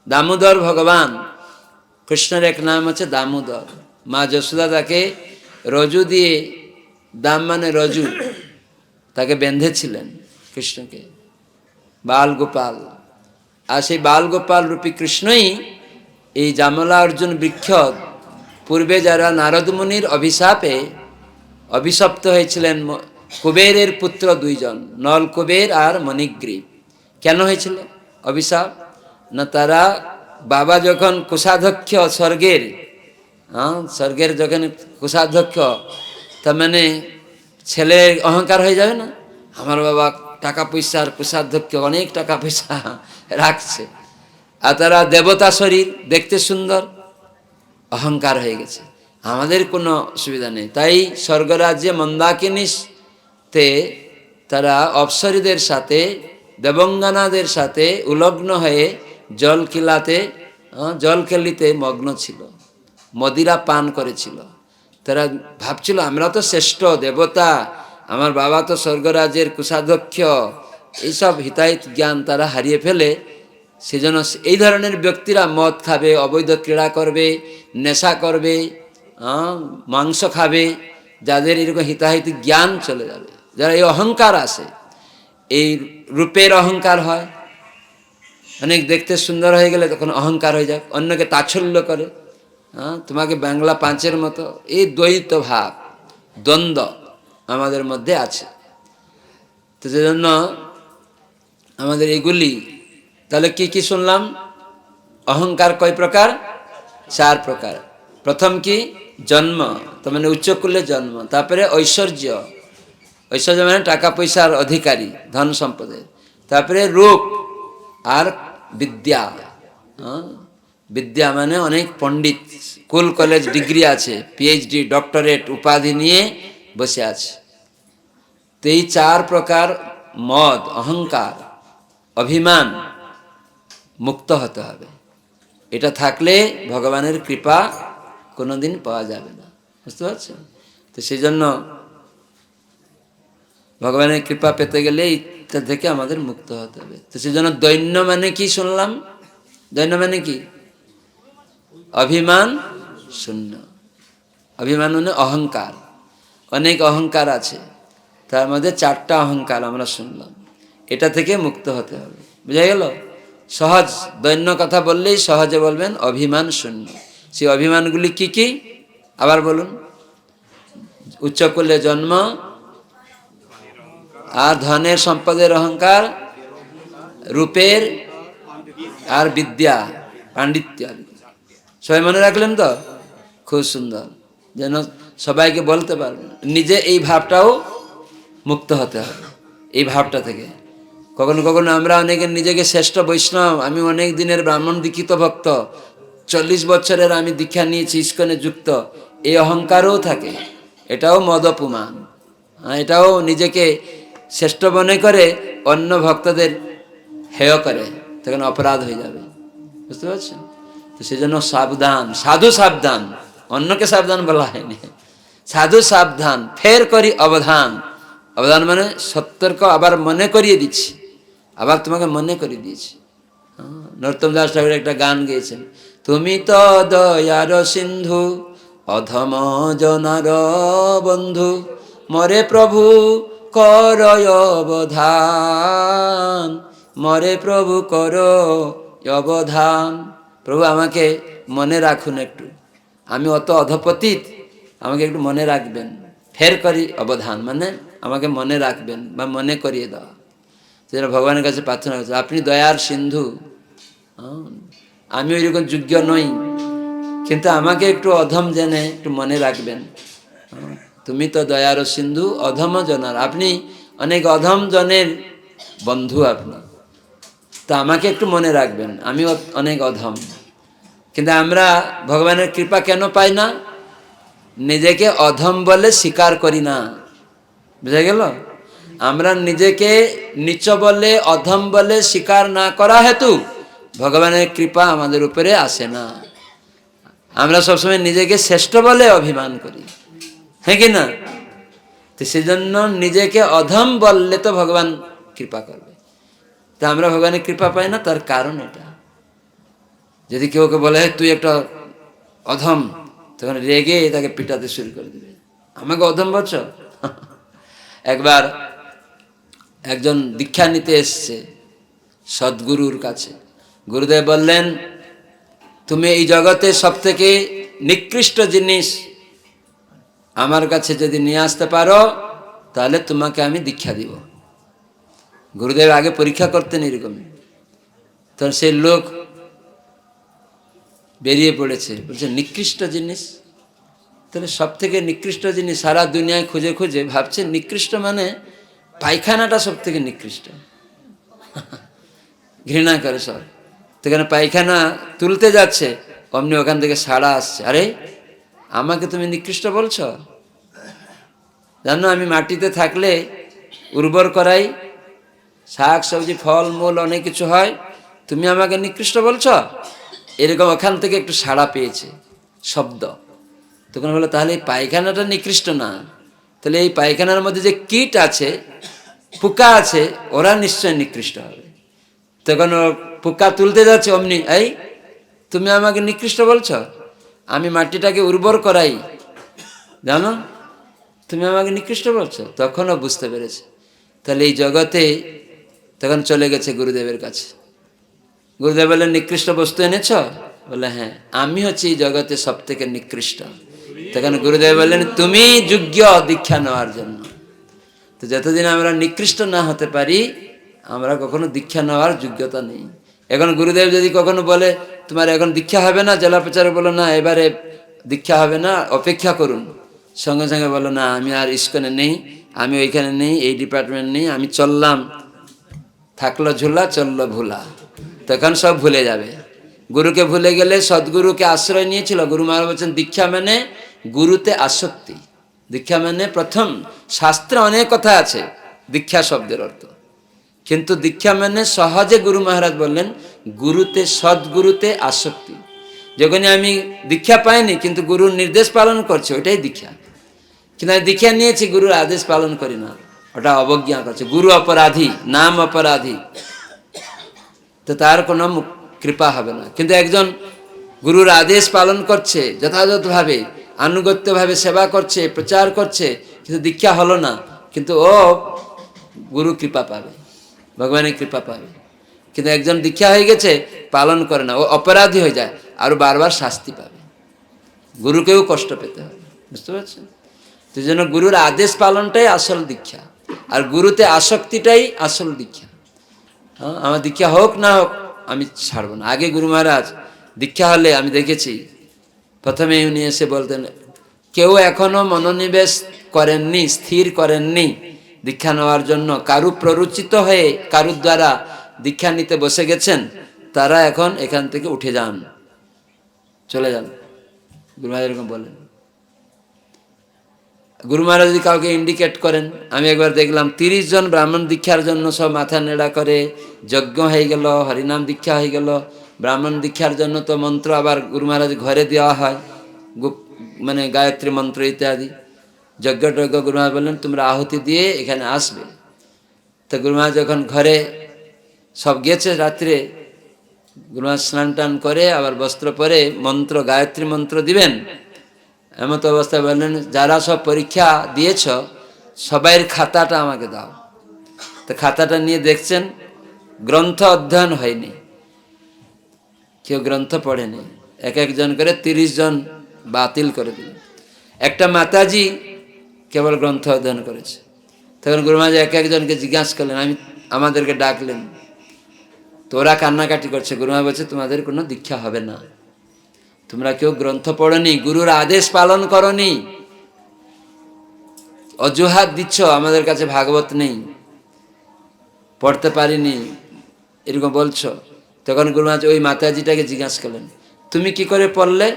দামোদর ভগবান কৃষ্ণের এক নাম হচ্ছে দামোদর। মা যশোদা তাকে রজু দিয়ে, দাম মানে রজু, তাকে বেঁধেছিলেন কৃষ্ণকে, বাল গোপাল। আর সেই বাল গোপাল রূপী কৃষ্ণই এই জামলা অর্জুন বৃক্ষ পূর্বে যারা নারদ মুনির অভিশাপে অভিশপ্ত হয়েছিলেন, কুবেরের পুত্র দুইজন, নলকুবের আর মণিগ্রীব। কেন হয়েছিল অভিশাপ? না, তারা বাবা যখন কোষাধ্যক্ষ স্বর্গের, স্বর্গের যখন কোষাধ্যক্ষ, তার মানে ছেলে অহংকার হয়ে যাবে না, আমার বাবা টাকা পয়সার কোষাধ্যক্ষ, অনেক টাকা পয়সা রাখছে, আর তারা দেবতা শরীর, দেখতে সুন্দর, অহংকার হয়ে গেছে, আমাদের কোনো অসুবিধা নেই। তাই স্বর্গরাজ্যে মন্দাকিনীতে তারা অপ্সরীদের সাথে, দেবঙ্গনাদের সাথে উলগ্ন হয়ে জল খেলিতে মগ্ন ছিল, মদিরা পান করেছিল। তারা ভাবছিল আমরা তো শ্রেষ্ঠ দেবতা, আমার বাবা তো স্বর্গরাজ্যের কোষাধ্যক্ষ, এইসব হিতাহিত জ্ঞান তারা হারিয়ে ফেলে। সেজন্য এই ধরনের ব্যক্তিরা মদ খাবে, অবৈধ ক্রীড়া করবে, নেশা করবে, মাংস খাবে, যাদের এরকম হিতাহিত জ্ঞান চলে যাবে, যারা এই অহংকার আসে, এই রূপের অহংকার হয়, অনেক দেখতে সুন্দর হয়ে গেলে তখন অহংকার হয়ে যায়, অন্যকে তাচ্ছল্য করে, তোমাকে বাংলা পাঁচের মতো, এই দ্বৈত ভাব, দ্বন্দ্ব আমাদের মধ্যে আছে। তো সেজন্য আমাদের এগুলি, তাহলে কি কি শুনলাম? অহংকার কয় প্রকার? 4 প্রকার। প্রথম কি? জন্ম, তার মানে উচ্চকুলে জন্ম। তারপরে ঐশ্বর্য, ঐশ্বর্য মানে টাকা পয়সার অধিকারী, ধন সম্পদের। তারপরে রূপ আর বিদ্যা, বিদ্যা মানে অনেক পণ্ডিত, স্কুল কলেজ ডিগ্রি আছে, পিএইচডি ডক্টরেট উপাধি নিয়ে বসে আছে। তো এই 4 প্রকার মদ, অহংকার, অভিমান মুক্ত হতে হবে। এটা থাকলে ভগবানের কৃপা কোনোদিন পাওয়া যাবে না, বুঝতে পারছেন? তো সেই জন্য ভগবানের কৃপা পেতে গেলে এটা থেকে আমাদের মুক্ত হতে হবে। তো সেই জন্য দৈন্য মানে কি শুনলাম? দৈন্য মানে কি? অভিমান শূন্য। অভিমান মানে অহংকার, অনেক অহংকার আছে, তার মধ্যে 4টা অহংকার আমরা শুনলাম, এটা থেকে মুক্ত হতে হবে। বুঝা গেল? সহজ দৈন্য কথা বললেই সহজে বলবেন অভিমান শূন্য। সেই অভিমানগুলি কি কি আবার বলুন? উচ্চকুলে জন্ম, আর ধনের সম্পদের অহংকার, রূপের আর বিদ্যা, পাণ্ডিত্য। সবাই মনে রাখলেন তো? খুব সুন্দর, যেন সবাইকে বলতে পারবেন। নিজে এই ভাবটাও মুক্ত হতে হবে, এই ভাবটা থেকে। কখনো কখনো আমরা অনেকে নিজেকে শ্রেষ্ঠ বৈষ্ণব, আমি অনেক দিনের ব্রাহ্মণ দীক্ষিত ভক্ত, 40 বছরের আমি দীক্ষা নিয়েছি, ইস্কনে যুক্ত, এই অহংকারও থাকে। এটাও মদপুমান, এটাও নিজেকে শ্রেষ্ঠ মনে করে অন্য ভক্তদের হেয় করে, তখন অপরাধ হয়ে যাবে, বুঝতে পারছেন? তো সেজন্য সাবধান, সাধু সাবধান, অন্যকে সাবধান বলা হয়নি, সাধু সাবধান, ফের করি অবধান। অবধান মানে সতর্ক, আবার মনে করিয়ে দিচ্ছি, আবার তোমাকে মনে করিয়ে দিয়েছি। নরোত্তম দাস ঠাকুর একটা গান গেয়েছেন, তুমি তো দয়ার সিন্ধু অধম জনার বন্ধু, মরে প্রভু কর অবধান, মরে প্রভু কর অবধান। প্রভু আমাকে মনে রাখুন একটু, আমি অত অধপতিত, আমাকে একটু মনে রাখবেন। ফের করি অবধান মানে আমাকে মনে রাখবেন বা মনে করিয়ে দেওয়া। সেটা ভগবানের কাছে প্রার্থনা করছে, আপনি দয়ার সিন্ধু, আমি ওইরকম যোগ্য নই, কিন্তু আমাকে একটু অধম জেনে একটু মনে রাখবেন। তুমি তো দয়ার সিন্ধু, অধম জনার, আপনি অনেক অধম জনের বন্ধু আপনি। তো আমাকে একটু মনে রাখবেন, আমি অনেক অধম। কিন্তু আমরা ভগবানের কৃপা কেন পাই না? নিজেকে অধম বলে স্বীকার করি না। বুঝা গেল? আমরা নিজেকে নিচ বলে, অধম বলে স্বীকার না করা হেতু ভগবানের কৃপা আমাদের উপরে আসে না। আমরা সবসময় নিজেকে শ্রেষ্ঠ বলে অভিমান করি, হ্যাঁ কি না? তো সেজন্য নিজেকে অধম বললে তো ভগবান কৃপা করবে। তা আমরা ভগবানের কৃপা পাই না, তার কারণ এটা। যদি কেউ বলে তুই একটা অধম, তখন রেগে তাকে পিটাতে শুরু করে দিবে, আমাকে অধম বলছো। একবার একজন দীক্ষা নিতে এসছে সদ্গুরুর কাছে। গুরুদেব বললেন, তুমি এই জগতে সব থেকে নিকৃষ্ট জিনিস আমার কাছে যদি নিয়ে আসতে পারো, তাহলে তোমাকে আমি দীক্ষা দিব। গুরুদেব আগে পরীক্ষা করতেন এরকমই। তখন সেই লোক বেরিয়ে পড়েছে, বলছে নিকৃষ্ট জিনিস। তাহলে সব থেকে নিকৃষ্ট জিনিস সারা দুনিয়ায় খুঁজে খুঁজে ভাবছে নিকৃষ্ট মানে পায়খানাটা সব থেকে নিকৃষ্ট। ঘৃণা করে সব। সেখানে পায়খানা তুলতে যাচ্ছে, অমনি ওখান থেকে সাড়া আসছে, আরে আমাকে তুমি নিকৃষ্ট বলছ? জানো আমি মাটিতে থাকলে উর্বর করাই, শাক সবজি ফল মূল অনেক কিছু হয়, তুমি আমাকে নিকৃষ্ট বলছ? এরকম ওখান থেকে একটু সাড়া পেয়েছে শব্দ। তখন বলো তাহলে এই পায়খানাটা নিকৃষ্ট না, তাহলে এই পায়খানার মধ্যে যে কীট আছে, পোকা আছে, ওরা নিশ্চয় নিকৃষ্ট হবে। তখন ও পোকা তুলতে যাচ্ছে, অমনি এই তুমি আমাকে নিকৃষ্ট বলছ? আমি মাটিটাকে উর্বর করাই, জানো তুমি আমাকে নিকৃষ্ট বলছো? তখনও বুঝতে পেরেছে। তাহলে এই জগতে তখন চলে গেছে গুরুদেবের কাছে। গুরুদেব বললেন নিকৃষ্ট বস্তু এনেছ? বলে হ্যাঁ, আমি হচ্ছি এই জগতে সব থেকে নিকৃষ্ট। তখন গুরুদেব বললেন তুমি যোগ্য দীক্ষা নেওয়ার জন্য। তো যতদিন আমরা নিকৃষ্ট না হতে পারি, আমরা কখনো দীক্ষা নেওয়ার যোগ্যতা নেই। এখন গুরুদেব যদি কখনো বলে তোমার এখন দীক্ষা হবে না, জেলা প্রচারে বলো না এবারে দীক্ষা হবে না, অপেক্ষা করুন, সঙ্গে সঙ্গে বলো না আমি আর ইস্কনে নেই, আমি ওইখানে নেই, এই ডিপার্টমেন্ট নেই, আমি চললাম, থাকলো ঝুলা চললো ভুলা, তখন সব ভুলে যাবে। গুরুকে ভুলে গেলে, সদ্গুরুকে আশ্রয় নিয়েছিল। গুরু মহারাজ বলছেন দীক্ষা মানে গুরুতে আসক্তি। দীক্ষা মানে প্রথম, শাস্ত্রে অনেক কথা আছে দীক্ষা শব্দের অর্থ, কিন্তু দীক্ষা মানে সহজে গুরু মহারাজ বললেন গুরুতে, সদ্গুরুতে আসক্তি। যখনই আমি দীক্ষা পাইনি কিন্তু গুরুর নির্দেশ পালন করছে, ওইটাই দীক্ষা। কিন্তু আমি দীক্ষা নিয়েছি, গুরুর আদেশ পালন করি না, ওটা অবজ্ঞা করছে। গুরু অপরাধী, নাম অপরাধী, তো তার কোনো কৃপা হবে না। কিন্তু একজন গুরুর আদেশ পালন করছে, যথাযথভাবে আনুগত্যভাবে সেবা করছে, প্রচার করছে, কিন্তু দীক্ষা হলো না, কিন্তু ও গুরু কৃপা পাবে, ভগবানের কৃপা পাবে। কিন্তু একজন দীক্ষা হয়ে গেছে, পালন করে না, ও অপরাধী হয়ে যায়, আরো বারবার শাস্তি পাবে, গুরুকেও কষ্ট পেতে হবে। বুঝতে পারছেন? তো জন্য গুরুর আদেশ পালনটাই আসল দীক্ষা, আর গুরুতে আসক্তিটাই আসল দীক্ষা। হ্যাঁ, আমার দীক্ষা হোক না হোক আমি ছাড়ব না। আগে গুরু মহারাজ দীক্ষা হলে আমি দেখেছি, প্রথমে উনি এসে বলতেন, কেউ এখনো মনোনিবেশ করেননি, স্থির করেননি দীক্ষা নেওয়ার জন্য, কারু প্ররোচিত হয়ে কারুর দ্বারা দীক্ষা নিতে বসে গেছেন, তারা এখন এখান থেকে উঠে যান, চলে যান। গুরু মহারাজ এরকম বলেন। গুরু মহারাজ যদি কাউকে ইন্ডিকেট করেন, আমি একবার দেখলাম 30 জন ব্রাহ্মণ দীক্ষার জন্য সব মাথা নেড়া করে, যজ্ঞ হয়ে গেল, হরিনাম দীক্ষা হয়ে গেল। ব্রাহ্মণ দীক্ষার জন্য তো মন্ত্র আবার গুরু মহারাজ ঘরে দেওয়া হয়, মানে গায়ত্রী মন্ত্র ইত্যাদি। যজ্ঞ টজ্ঞ গুরু মহারাজ বললেন তোমরা আহুতি দিয়ে এখানে আসবে। তো গুরু মহারাজ যখন ঘরে সব গেছে, রাত্রে গুরু মহারাজ স্নান টান করে আবার বস্ত্র পরে মন্ত্র, গায়ত্রী মন্ত্র দিবেন। এমত অবস্থায় বললেন যারা সব পরীক্ষা দিয়েছ সবাইয়ের খাতাটা আমাকে দাও। তো খাতাটা নিয়ে দেখছেন গ্রন্থ অধ্যয়ন হয়নি, কেউ গ্রন্থ পড়েনি, এক একজন করে 30 জন বাতিল করে দিল। একটা মাতাজি কেবল গ্রন্থ অধ্যয়ন করেছে। তখন গুরু মহারাজ এক একজনকে জিজ্ঞাসা করলেন, আমাদেরকে ডাকলেন, তো ওরা কান্নাকাটি করছে। গুরু মহারাজ বলছে তোমাদের কোনো দীক্ষা হবে না, তোমরা কেউ গ্রন্থ পড়নি, গুরুর আদেশ পালন করনি, অজুহাত দিচ্ছ আমাদের কাছে ভাগবত নেই, পড়তে পারিনি, এরকম বলছো। তখন গুরু মহারাজ ওই মাতাজিটাকে জিজ্ঞাসা করলেন, তুমি কি করে পড়লে?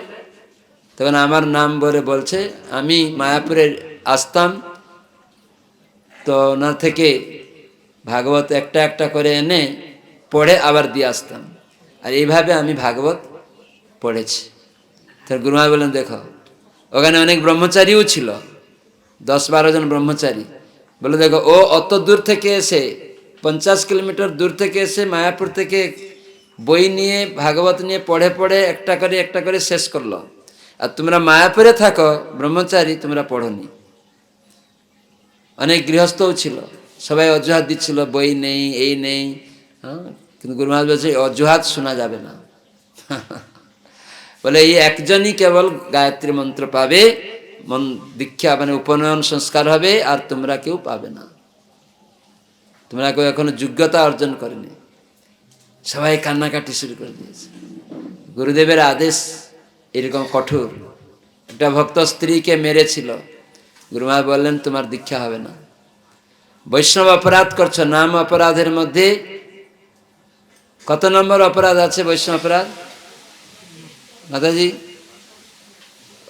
তখন আমার নাম বলে বলছে, আমি মায়াপুরে আসতাম, তো ওনার থেকে ভাগবত একটা একটা করে এনে পড়ে আবার দিয়ে আসতাম, আর এইভাবে আমি ভাগবত পড়েছি। তার গুরু মহারাজ বললেন, দেখো ওখানে অনেক ব্রহ্মচারীও ছিল, 10-12 জন ব্রহ্মচারী। বলে দেখো, ও অত দূর থেকে এসে 50 কিলোমিটার দূর থেকে এসে মায়াপুর থেকে বই নিয়ে ভাগবত নিয়ে পড়ে পড়ে একটা করে শেষ করলো, আর তোমরা মায়াপুরে থাকো ব্রহ্মচারী, তোমরা পড়নি। অনেক গৃহস্থও ছিল, সবাই অজুহাত দিচ্ছিল, বই নেই, এই নেই। হ্যাঁ, কিন্তু গুরু মহারাজ বলছে অজুহাত শোনা যাবে না। বলে এই একজনই কেবল গায়ত্রী মন্ত্র পাবে, মন দীক্ষা মানে উপনয়ন সংস্কার হবে, আর তোমরা কেউ পাবে না, তোমরা কেউ এখনো যোগ্যতা অর্জন করেনি। সবাই কান্নাকাটি শুরু করে দিয়েছে। গুরুদেবের আদেশ এরকম কঠোর। একটা ভক্ত স্ত্রীকে মেরেছিল, গুরু মহারাজ বললেন তোমার দীক্ষা হবে না। বৈষ্ণব অপরাধ করছো, নাম অপরাধের মধ্যে কত নম্বর অপরাধ আছে? বৈষ্ণব অপরাধ মাতাজি,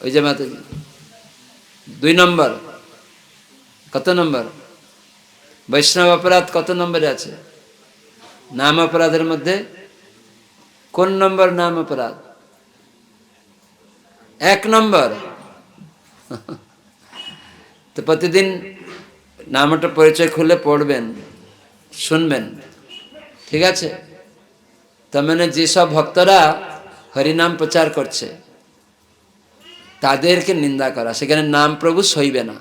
ওই যে মাতাজি 2 নম্বর। কত নম্বর বৈষ্ণব অপরাধ? কত নম্বরে আছে? নাম অপরাধের মধ্যে কোন নম্বর নাম অপরাধ? 1 নম্বর। তো প্রতিদিন নামটা পরিচয় খুলে পড়বেন, শুনবেন, ঠিক আছে? তার মানে যেসব ভক্তরা হরিনাম প্রচার করছে তাদেরকে নিন্দা করা, সেখানে নাম প্রভু সইবে না।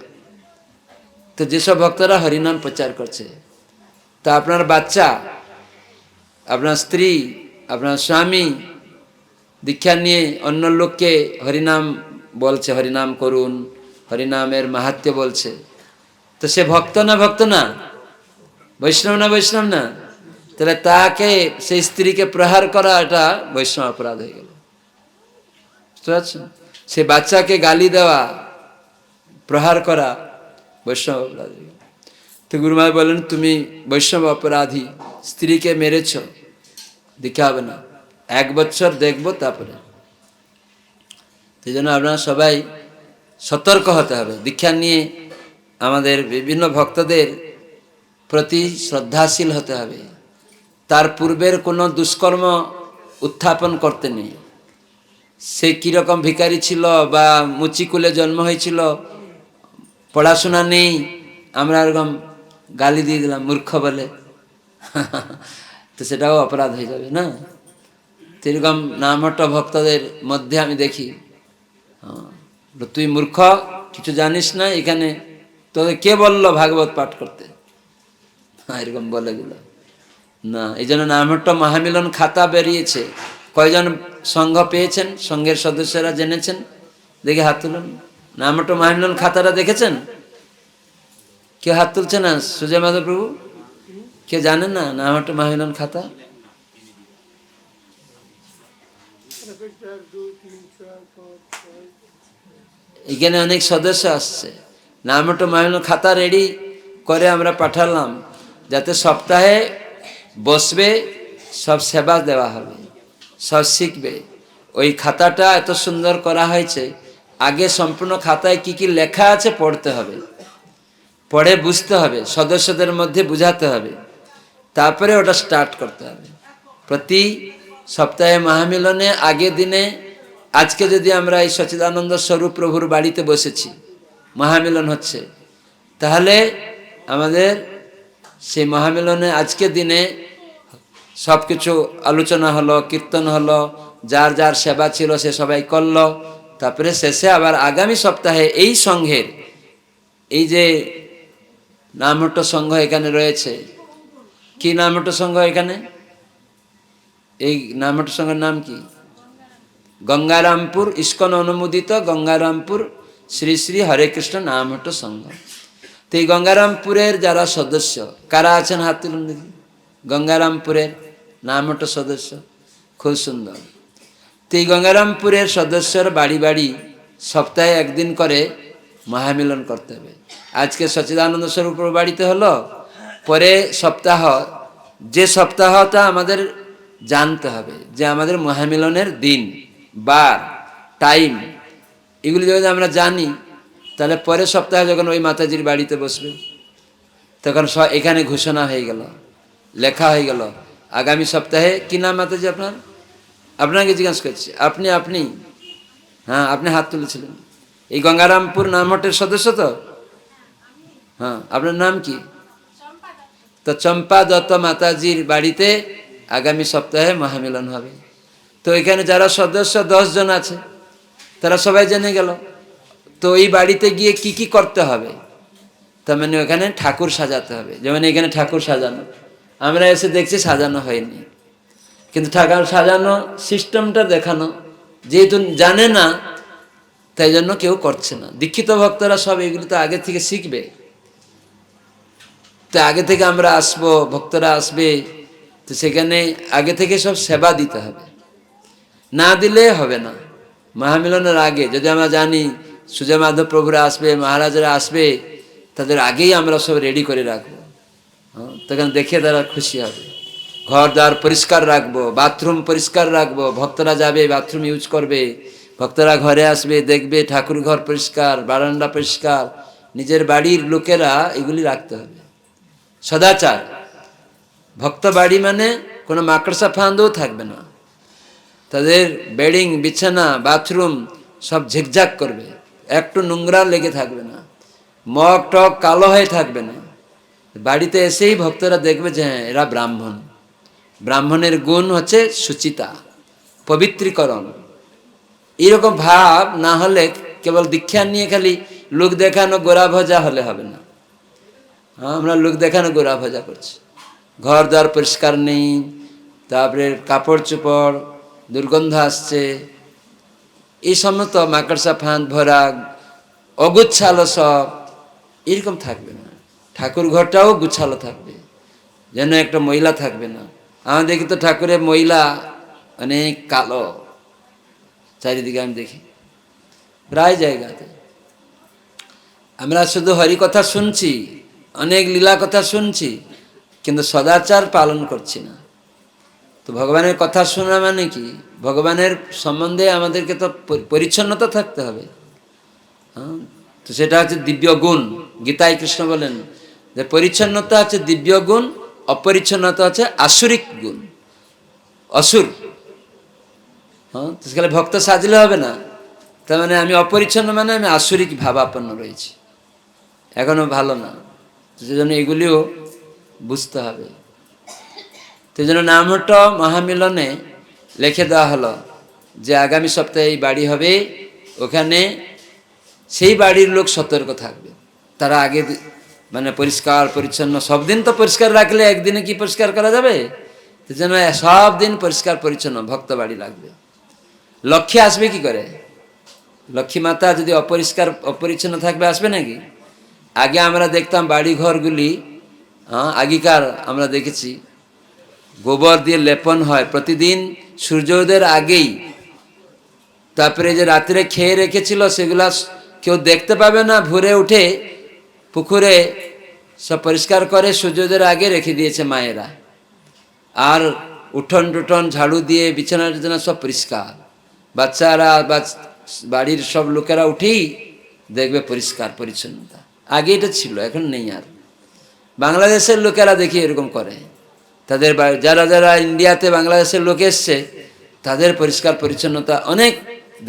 তো যেসব ভক্তরা হরিনাম প্রচার করছে, তা আপনার বাচ্চা, আপনার স্ত্রী, আপনার স্বামী দীক্ষা নিয়ে অন্য লোককে হরিনাম বলছে, হরিনাম করুন, হরিনামের মাহাত্ম্য বলছে, তো সে ভক্ত না? ভক্ত না? বৈষ্ণব না? বৈষ্ণব না? তাহলে তাকে, সেই স্ত্রীকে প্রহার করা, এটা বৈষ্ণব অপরাধ হয়ে গেল। বুঝতে পারছেন? সে বাচ্চাকে গালি দেওয়া, প্রহার করা বৈষ্ণব অপরাধ হয়ে গেল। তো গুরু মহারাজ বলেন তুমি বৈষ্ণব অপরাধী, স্ত্রীকে মেরেছ, দীক্ষা হবে না, 1 বছর দেখবো তারপরে। সেই জন্য আপনারা সবাই সতর্ক হতে হবে। দীক্ষা নিয়ে আমাদের বিভিন্ন ভক্তদের প্রতি শ্রদ্ধাশীল হতে হবে। তার পূর্বের কোনো দুষ্কর্ম উত্থাপন করতে নেই। সে কীরকম ভিখারি ছিল বা মুচিকুলে জন্ম হয়েছিল, পড়াশোনা নেই, আমরা এরকম গালি দিয়ে দিলাম মূর্খ বলে, তো সেটাও অপরাধ হয়ে যাবে না? সেরকম নামহট্ট ভক্তদের মধ্যে আমি দেখি, তুই মূর্খ, কিছু জানিস না, এখানে তোকে কে বললো ভাগবত পাঠ করতে? এরকম বলে দিল না। এই জন্য নামহট্ট মহামিলন খাতা বেরিয়েছে। কয়জন সংঘ পেয়েছেন? সংঘের সদস্যরা জেনেছেন? দেখে হাত তুলুন। নামহট্ট মহামিলন খাতাটা দেখেছেন? কেউ হাত তুলছে না? সুজয় মাধব প্রভু, কে জানেন না নামহট্ট মহামিলন খাতা? এখানে অনেক সদস্য আসছে। নামহট্ট মহামিলন খাতা রেডি করে আমরা পাঠালাম, যাতে সপ্তাহে বসবে, সব সেবা দেওয়া হবে, সব শিখবে। ওই খাতাটা এত সুন্দর করা হয়েছে, আগে সম্পূর্ণ খাতায় কি কি লেখা আছে পড়তে হবে, পড়ে বুঝতে হবে, সদস্যদের মধ্যে বুঝাতে হবে, তারপরে ওটা স্টার্ট করতে হবে। প্রতি সপ্তাহে মহামিলনে আগের দিনে, আজকে যদি আমরা এই সচিদানন্দ স্বরূপ প্রভুর বাড়িতে বসেছি, মহামিলন হচ্ছে, তাহলে আমাদের সেই মহামিলনে আজকের দিনে সব কিছু আলোচনা হলো, কীর্তন হলো, যার যার সেবা ছিল সে সবাই করলো। তারপরে শেষে আবার আগামী সপ্তাহে এই সংঘের, এই যে নামহট্ট সংঘ এখানে রয়েছে, কি নামহট্ট সংঘ এখানে? এই নামহট্ট সংঘের নাম কি? গঙ্গারামপুর ইস্কন অনুমোদিত গঙ্গারামপুর শ্রী শ্রী হরে কৃষ্ণ নামহট্ট সংঘ। তো এই গঙ্গারামপুরের যারা সদস্য, কারা আছেন হাত তুলুন দেখি। গঙ্গারামপুরের নামহট্ট সদস্য, খুব সুন্দর। তো এই গঙ্গারামপুরের সদস্যর বাড়ি বাড়ি সপ্তাহে একদিন করে মহামিলন করতে হবে। আজকে সচিদানন্দ স্বরূপ বাড়িতে হলো, পরে সপ্তাহ যে সপ্তাহটা আমাদের জানতে হবে যে আমাদের মহামিলনের দিন, বার, টাইম, এগুলি যদি আমরা জানি, তাহলে পরের সপ্তাহে যখন ওই মাতাজির বাড়িতে বসবে তখন এখানে ঘোষণা হয়ে গেল, লেখা হয়ে গেল আগামী সপ্তাহে। কি নাম মাতাজি আপনার? আপনাকে জিজ্ঞাসা করছি। আপনি হ্যাঁ, আপনি হাত তুলেছিলেন। এই গঙ্গারামপুর নামহটের সদস্য তো? হ্যাঁ, আপনার নাম কি? তো চম্পা দত্ত মাতাজির বাড়িতে আগামী সপ্তাহে মহামিলন হবে। তো এখানে যারা সদস্য 10 জন আছে, তারা সবাই জেনে গেল। তো এই বাড়িতে গিয়ে কি কি করতে হবে? তার মানে ওখানে ঠাকুর সাজাতে হবে। যেমন এখানে ঠাকুর সাজানো, আমরা এসে দেখছি সাজানো হয়নি, কিন্তু ঠাকুর সাজানো সিস্টেমটা দেখানো, যেহেতু জানে না তাই জন্য কেউ করছে না। দীক্ষিত ভক্তরা সব এগুলি তো আগে থেকে শিখবে। তো আগে থেকে আমরা আসবো, ভক্তরা আসবে, তো সেখানে আগে থেকে সব সেবা দিতে হবে, না দিলে হবে না। মহামিলনের আগে যদি আমরা জানি সুজয় মাধব প্রভুরা আসবে, মহারাজরা আসবে, তাদের আগেই আমরা সব রেডি করে রাখবো। তখন দেখে তারা খুশি হবে। ঘর দ্বার পরিষ্কার রাখবো, বাথরুম পরিষ্কার রাখবো, ভক্তরা যাবে বাথরুম ইউজ করবে, ভক্তরা ঘরে আসবে দেখবে ঠাকুর ঘর পরিষ্কার, বারান্দা পরিষ্কার। নিজের বাড়ির লোকেরা এগুলি রাখতে হবে, সদাচার। ভক্ত বাড়ি মানে কোনো মাকড়সা ফান্দও থাকবে না, তাদের বেডিং, বিছানা, বাথরুম সব ঝিকঝাক করবে, একটু নোংরা লেগে থাকবে না, মগ টক কালো হয়ে থাকবে না। বাড়িতে এসেই ভক্তরা দেখবে যে হ্যাঁ এরা ব্রাহ্মণ। ব্রাহ্মণের গুণ হচ্ছে সুচিতা, পবিত্রীকরণ। এইরকম ভাব না হলে কেবল দীক্ষা নিয়ে খালি লোক দেখানো গোরা ভজা হলে হবে না। আমরা লোক দেখানো গোরা ভজা করছি, ঘর দ্বার পরিষ্কার নেই, তারপরে কাপড় চোপড় দুর্গন্ধ আসছে, এই সমস্ত মাকড়সা ফাঁদ ভরা অগুচ্ছালো সব, এরকম থাকবে না। ঠাকুর ঘরটাও গুছালো থাকবে, যেন একটা মহিলা থাকবে না। আমাদের দেখি তো ঠাকুরের মহিলা অনেক কালো, চারিদিকে আমি দেখি প্রায় জায়গাতে। আমরা শুধু হরি কথা শুনছি, অনেক লীলা কথা শুনছি, কিন্তু সদাচার পালন করছি না। তো ভগবানের কথা শোনা মানে কি? ভগবানের সম্বন্ধে আমাদেরকে তো পরিচ্ছন্নতা থাকতে হবে। হ্যাঁ, তো সেটা হচ্ছে দিব্য গুণ। গীতায় কৃষ্ণ বলেন যে পরিচ্ছন্নতা হচ্ছে দিব্য গুণ, অপরিচ্ছন্নতা হচ্ছে আসুরিক গুণ, অসুর। হ্যাঁ, তো সেখানে ভক্ত সাজলে হবে না। তার মানে আমি অপরিচ্ছন্ন, মানে আমি আসুরিক ভাবাপন্ন রয়েছি, এখনো ভালো না। সেজন্য এগুলিও বুঝতে হবে। তো জন্য নামহট্ট মহামিলনে লিখে দেওয়া হলো যে আগামী সপ্তাহে এই বাড়ি হবে, ওখানে সেই বাড়ির লোক সতর্ক থাকবে। তারা আগে মানে পরিষ্কার পরিচ্ছন্ন, সব দিন তো পরিষ্কার রাখলে একদিনে কি পরিষ্কার করা যাবে? সেজন্য সব দিন পরিষ্কার পরিচ্ছন্ন ভক্ত বাড়ি লাগবে। লক্ষ্মী আসবে কি করে? লক্ষ্মী মাতা যদি অপরিষ্কার অপরিচ্ছন্ন থাকবে, আসবে নাকি? আগে আমরা দেখতাম বাড়ি ঘরগুলি, আগেকার আমরা দেখেছি গোবর দিয়ে লেপন হয় প্রতিদিন সূর্যোদয়ের আগেই। তারপরে যে রাত্রে খেয়ে রেখেছিল সেগুলা কেউ দেখতে পাবে না, ভোরে উঠে পুকুরে সব পরিষ্কার করে সূর্যোদয়ের আগে রেখে দিয়েছে মায়েরা। আর উঠোন টুঠন ঝাড়ু দিয়ে বিছানা টিছানা সব পরিষ্কার, বাচ্চারা বা বাড়ির সব লোকেরা উঠেই দেখবে পরিষ্কার পরিচ্ছন্নতা। আগে এটা ছিল, এখন নেই আর। বাংলাদেশের লোকেরা দেখি এরকম করে, তাদের যারা যারা ইন্ডিয়াতে বাংলাদেশের লোক এসছে তাদের পরিষ্কার পরিচ্ছন্নতা অনেক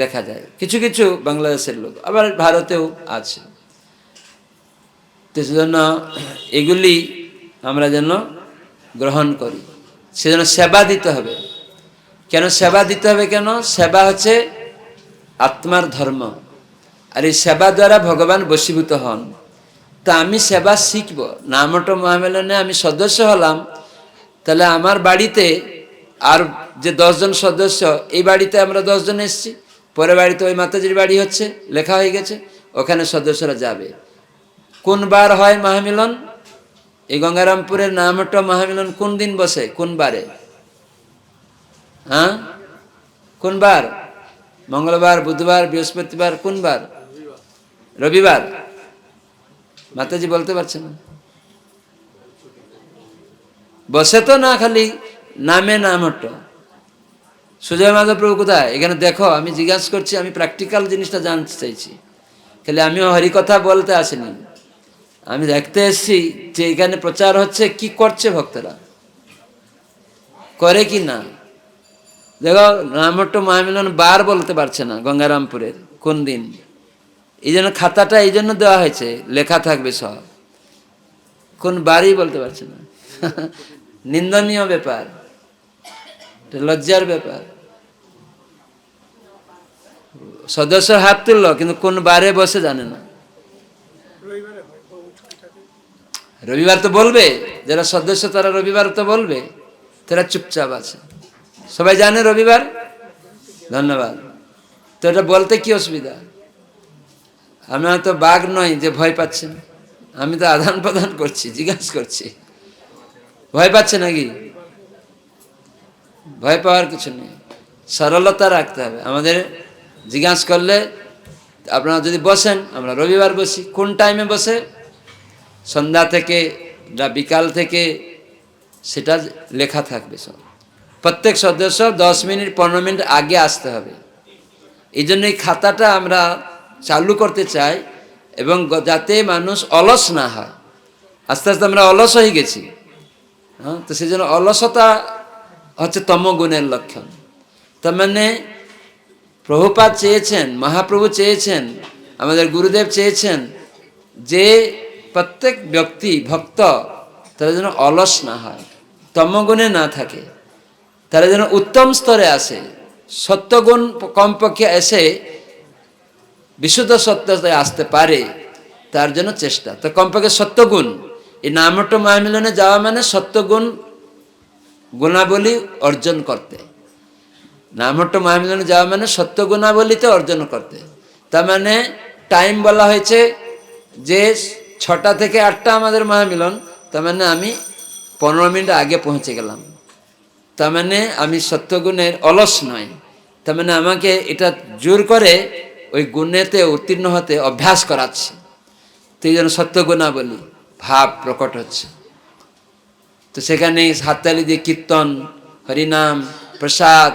দেখা যায়। কিছু কিছু বাংলাদেশের লোক আবার ভারতেও আছে। তো সেজন্য এগুলি আমরা যেন গ্রহণ করি। সেজন্য সেবা দিতে হবে। কেন সেবা দিতে হবে? কেন? সেবা হচ্ছে আত্মার ধর্ম, আর এই সেবা দ্বারা ভগবান বশীভূত হন। তা আমি সেবা শিখব। নামহট্ট মহামিলনে আমি সদস্য হলাম, তাহলে আমার বাড়িতে আর যে 10 জন সদস্য, এই বাড়িতে আমরা 10 জন এসেছি, পরের বাড়িতে ওই মাতাজির বাড়ি হচ্ছে, লেখা হয়ে গেছে, ওখানে সদস্যরা যাবে। কোন বার হয় মহামিলন? এই গঙ্গারামপুরের নামহট্ট মহামিলন কোন দিন বসে, কোন বারে? হ্যাঁ, কোন বার? মঙ্গলবার, বুধবার, বৃহস্পতিবার, কোন বার? রবিবার। মাতাজি বলতে পারছেন না? বসে তো না, খালি নামে নামহট্ট। সুজয় মাধব প্রভু কোথায়? এখানে দেখো, আমি জিজ্ঞাসা করছি, আমি প্র্যাকটিক্যাল জিনিসটা জানতে চাইছি। খালি আমিও হরিকথা বলতে আসিনি, আমি দেখতে এসেছি যে এখানে প্রচার হচ্ছে, কি করছে ভক্তরা, করে কি না। দেখো, নামহট্ট মহামিলন বার বলতে পারছে না গঙ্গারামপুরের কোন দিন। এই জন্য খাতাটা এই জন্য দেওয়া হয়েছে, লেখা থাকবে সব, কোন বারই বলতে পারছে না। নিন্দনীয় ব্যাপার, লজ্জার ব্যাপার। সদস্য হাত তুললো, কিন্তু কোন বারে বসে জানে না। রবিবার তো বলবে, যারা সদস্য তারা রবিবার তো বলবে, তারা চুপচাপ আছে। সবাই জানে রবিবার। ধন্যবাদ। তো এটা বলতে কি অসুবিধা? আমরা তো বাঘ নই যে ভয় পাচ্ছেন, আমি তো আদান প্রদান করছি, জিজ্ঞাসা করছি। ভয় পাচ্ছে নাকি? ভয় পাওয়ার কিছু নেই, সরলতা রাখতে হবে আমাদের। জিজ্ঞাসা করলে, আপনারা যদি বসেন, আমরা রবিবার বসি। কোন টাইমে বসে? সন্ধ্যা থেকে বিকাল থেকে, সেটা লেখা থাকবে সব। প্রত্যেক সদস্য 10 মিনিট 15 মিনিট আগে আসতে হবে। এই জন্য এই খাতাটা আমরা চালু করতে চাই, এবং যাতে মানুষ অলস না হয়। আস্তে আস্তে আমরা অলস হয়ে গেছি, হ্যাঁ। তো সেই জন্য অলসতা হচ্ছে তমগুণের লক্ষণ। তার মানে প্রভুপাদ চেয়েছেন, মহাপ্রভু চেয়েছেন, আমাদের গুরুদেব চেয়েছেন যে প্রত্যেক ব্যক্তি ভক্ত তারা যেন অলস না হয়, তমগুণে না থাকে, তারা যেন উত্তম স্তরে আসে। সত্যগুণ কমপক্ষে এসে বিশুদ্ধ সত্যতে আসতে পারে, তার জন্য চেষ্টা। তো কমপক্ষে সত্যগুণ, এই নামহট্ট মহামিলনে যাওয়া মানে সত্যগুণ গুণাবলী অর্জন করতে। নামহট্ট মহামিলনে যাওয়া মানে সত্য গুণাবলীতে অর্জন করতে। তার মানে টাইম বলা হয়েছে যে 6টা থেকে 8টা আমাদের মহামিলন, তার মানে আমি 15 মিনিট আগে পৌঁছে গেলাম। তার মানে আমি সত্যগুণের অলস নয়। তার মানে আমাকে এটা জোর করে ওই গুণেতে উত্তীর্ণ হতে অভ্যাস করাচ্ছে। তো এই জন্য সত্যগুণাবলী ভাব প্রকট হচ্ছে। তো সেখানে হাততালি দিয়ে কীর্তন, হরিনাম, প্রসাদ,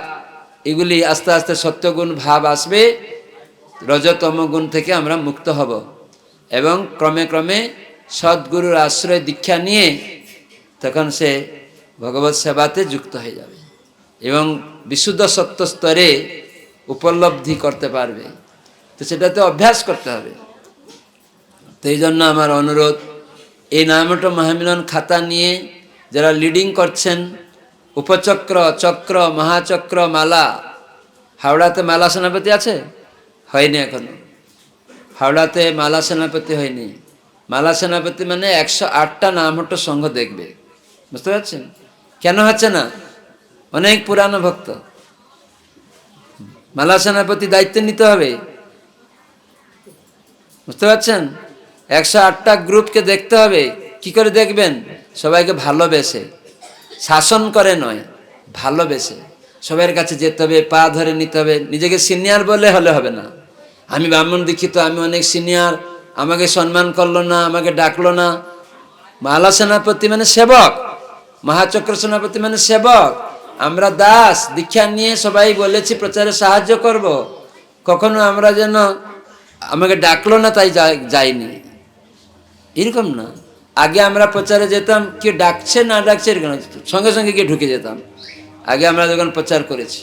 এগুলি আস্তে আস্তে সত্যগুণ ভাব আসবে। রজতম গুণ থেকে আমরা মুক্ত হব, এবং ক্রমে ক্রমে সদ্গুরুর আশ্রয় দীক্ষা নিয়ে তখন সে ভগবত সেবাতে যুক্ত হয়ে যাবে এবং বিশুদ্ধ সত্য স্তরে উপলব্ধি করতে পারবে। তো সেটাতে অভ্যাস করতে হবে। তো এই জন্য আমার অনুরোধ, এই নামহট্ট মহামিলন খাতা নিয়ে যারা লিডিং করছেন, উপচক্র, চক্র, মহাচক্র, মালা। হাওড়াতে মালা সেনাপতি আছে? হয়নি এখনো। হাওড়াতে মালা সেনাপতি হয়নি। মালা সেনাপতি মানে 108টা নামহট্ট সংঘ দেখবে। বুঝতে পারছেন কেন হচ্ছে না? অনেক পুরানো ভক্ত। মালা সেনাপতি দায়িত্ব নিতে হবে। বুঝতে পারছেন? 108টা গ্রুপকে দেখতে হবে। কি করে দেখবেন? সবাইকে ভালোবেসে, শাসন করে নয়, ভালোবেসে সবার কাছে যেতে হবে, পা ধরে নিতে হবে। নিজেকে সিনিয়র বলে হলে হবে না। আমি ব্রাহ্মণ দীক্ষিত, আমি অনেক সিনিয়র, আমাকে সম্মান করলো না, আমাকে ডাকলো না। মালা সেনাপতি মানে সেবক, মহাচক্র সেনাপতি মানে সেবক। আমরা দাস, দীক্ষা নিয়ে সবাই বলেছি প্রচারে সাহায্য করব। কখনো আমরা যেন আমাকে ডাকলো না তাই যাইনি, এরকম না। আগে আমরা প্রচারে যেতাম, কেউ ডাকছে না ডাকছে এরকম, সঙ্গে সঙ্গে গিয়ে ঢুকে যেতাম আগে আমরা যখন প্রচার করেছি।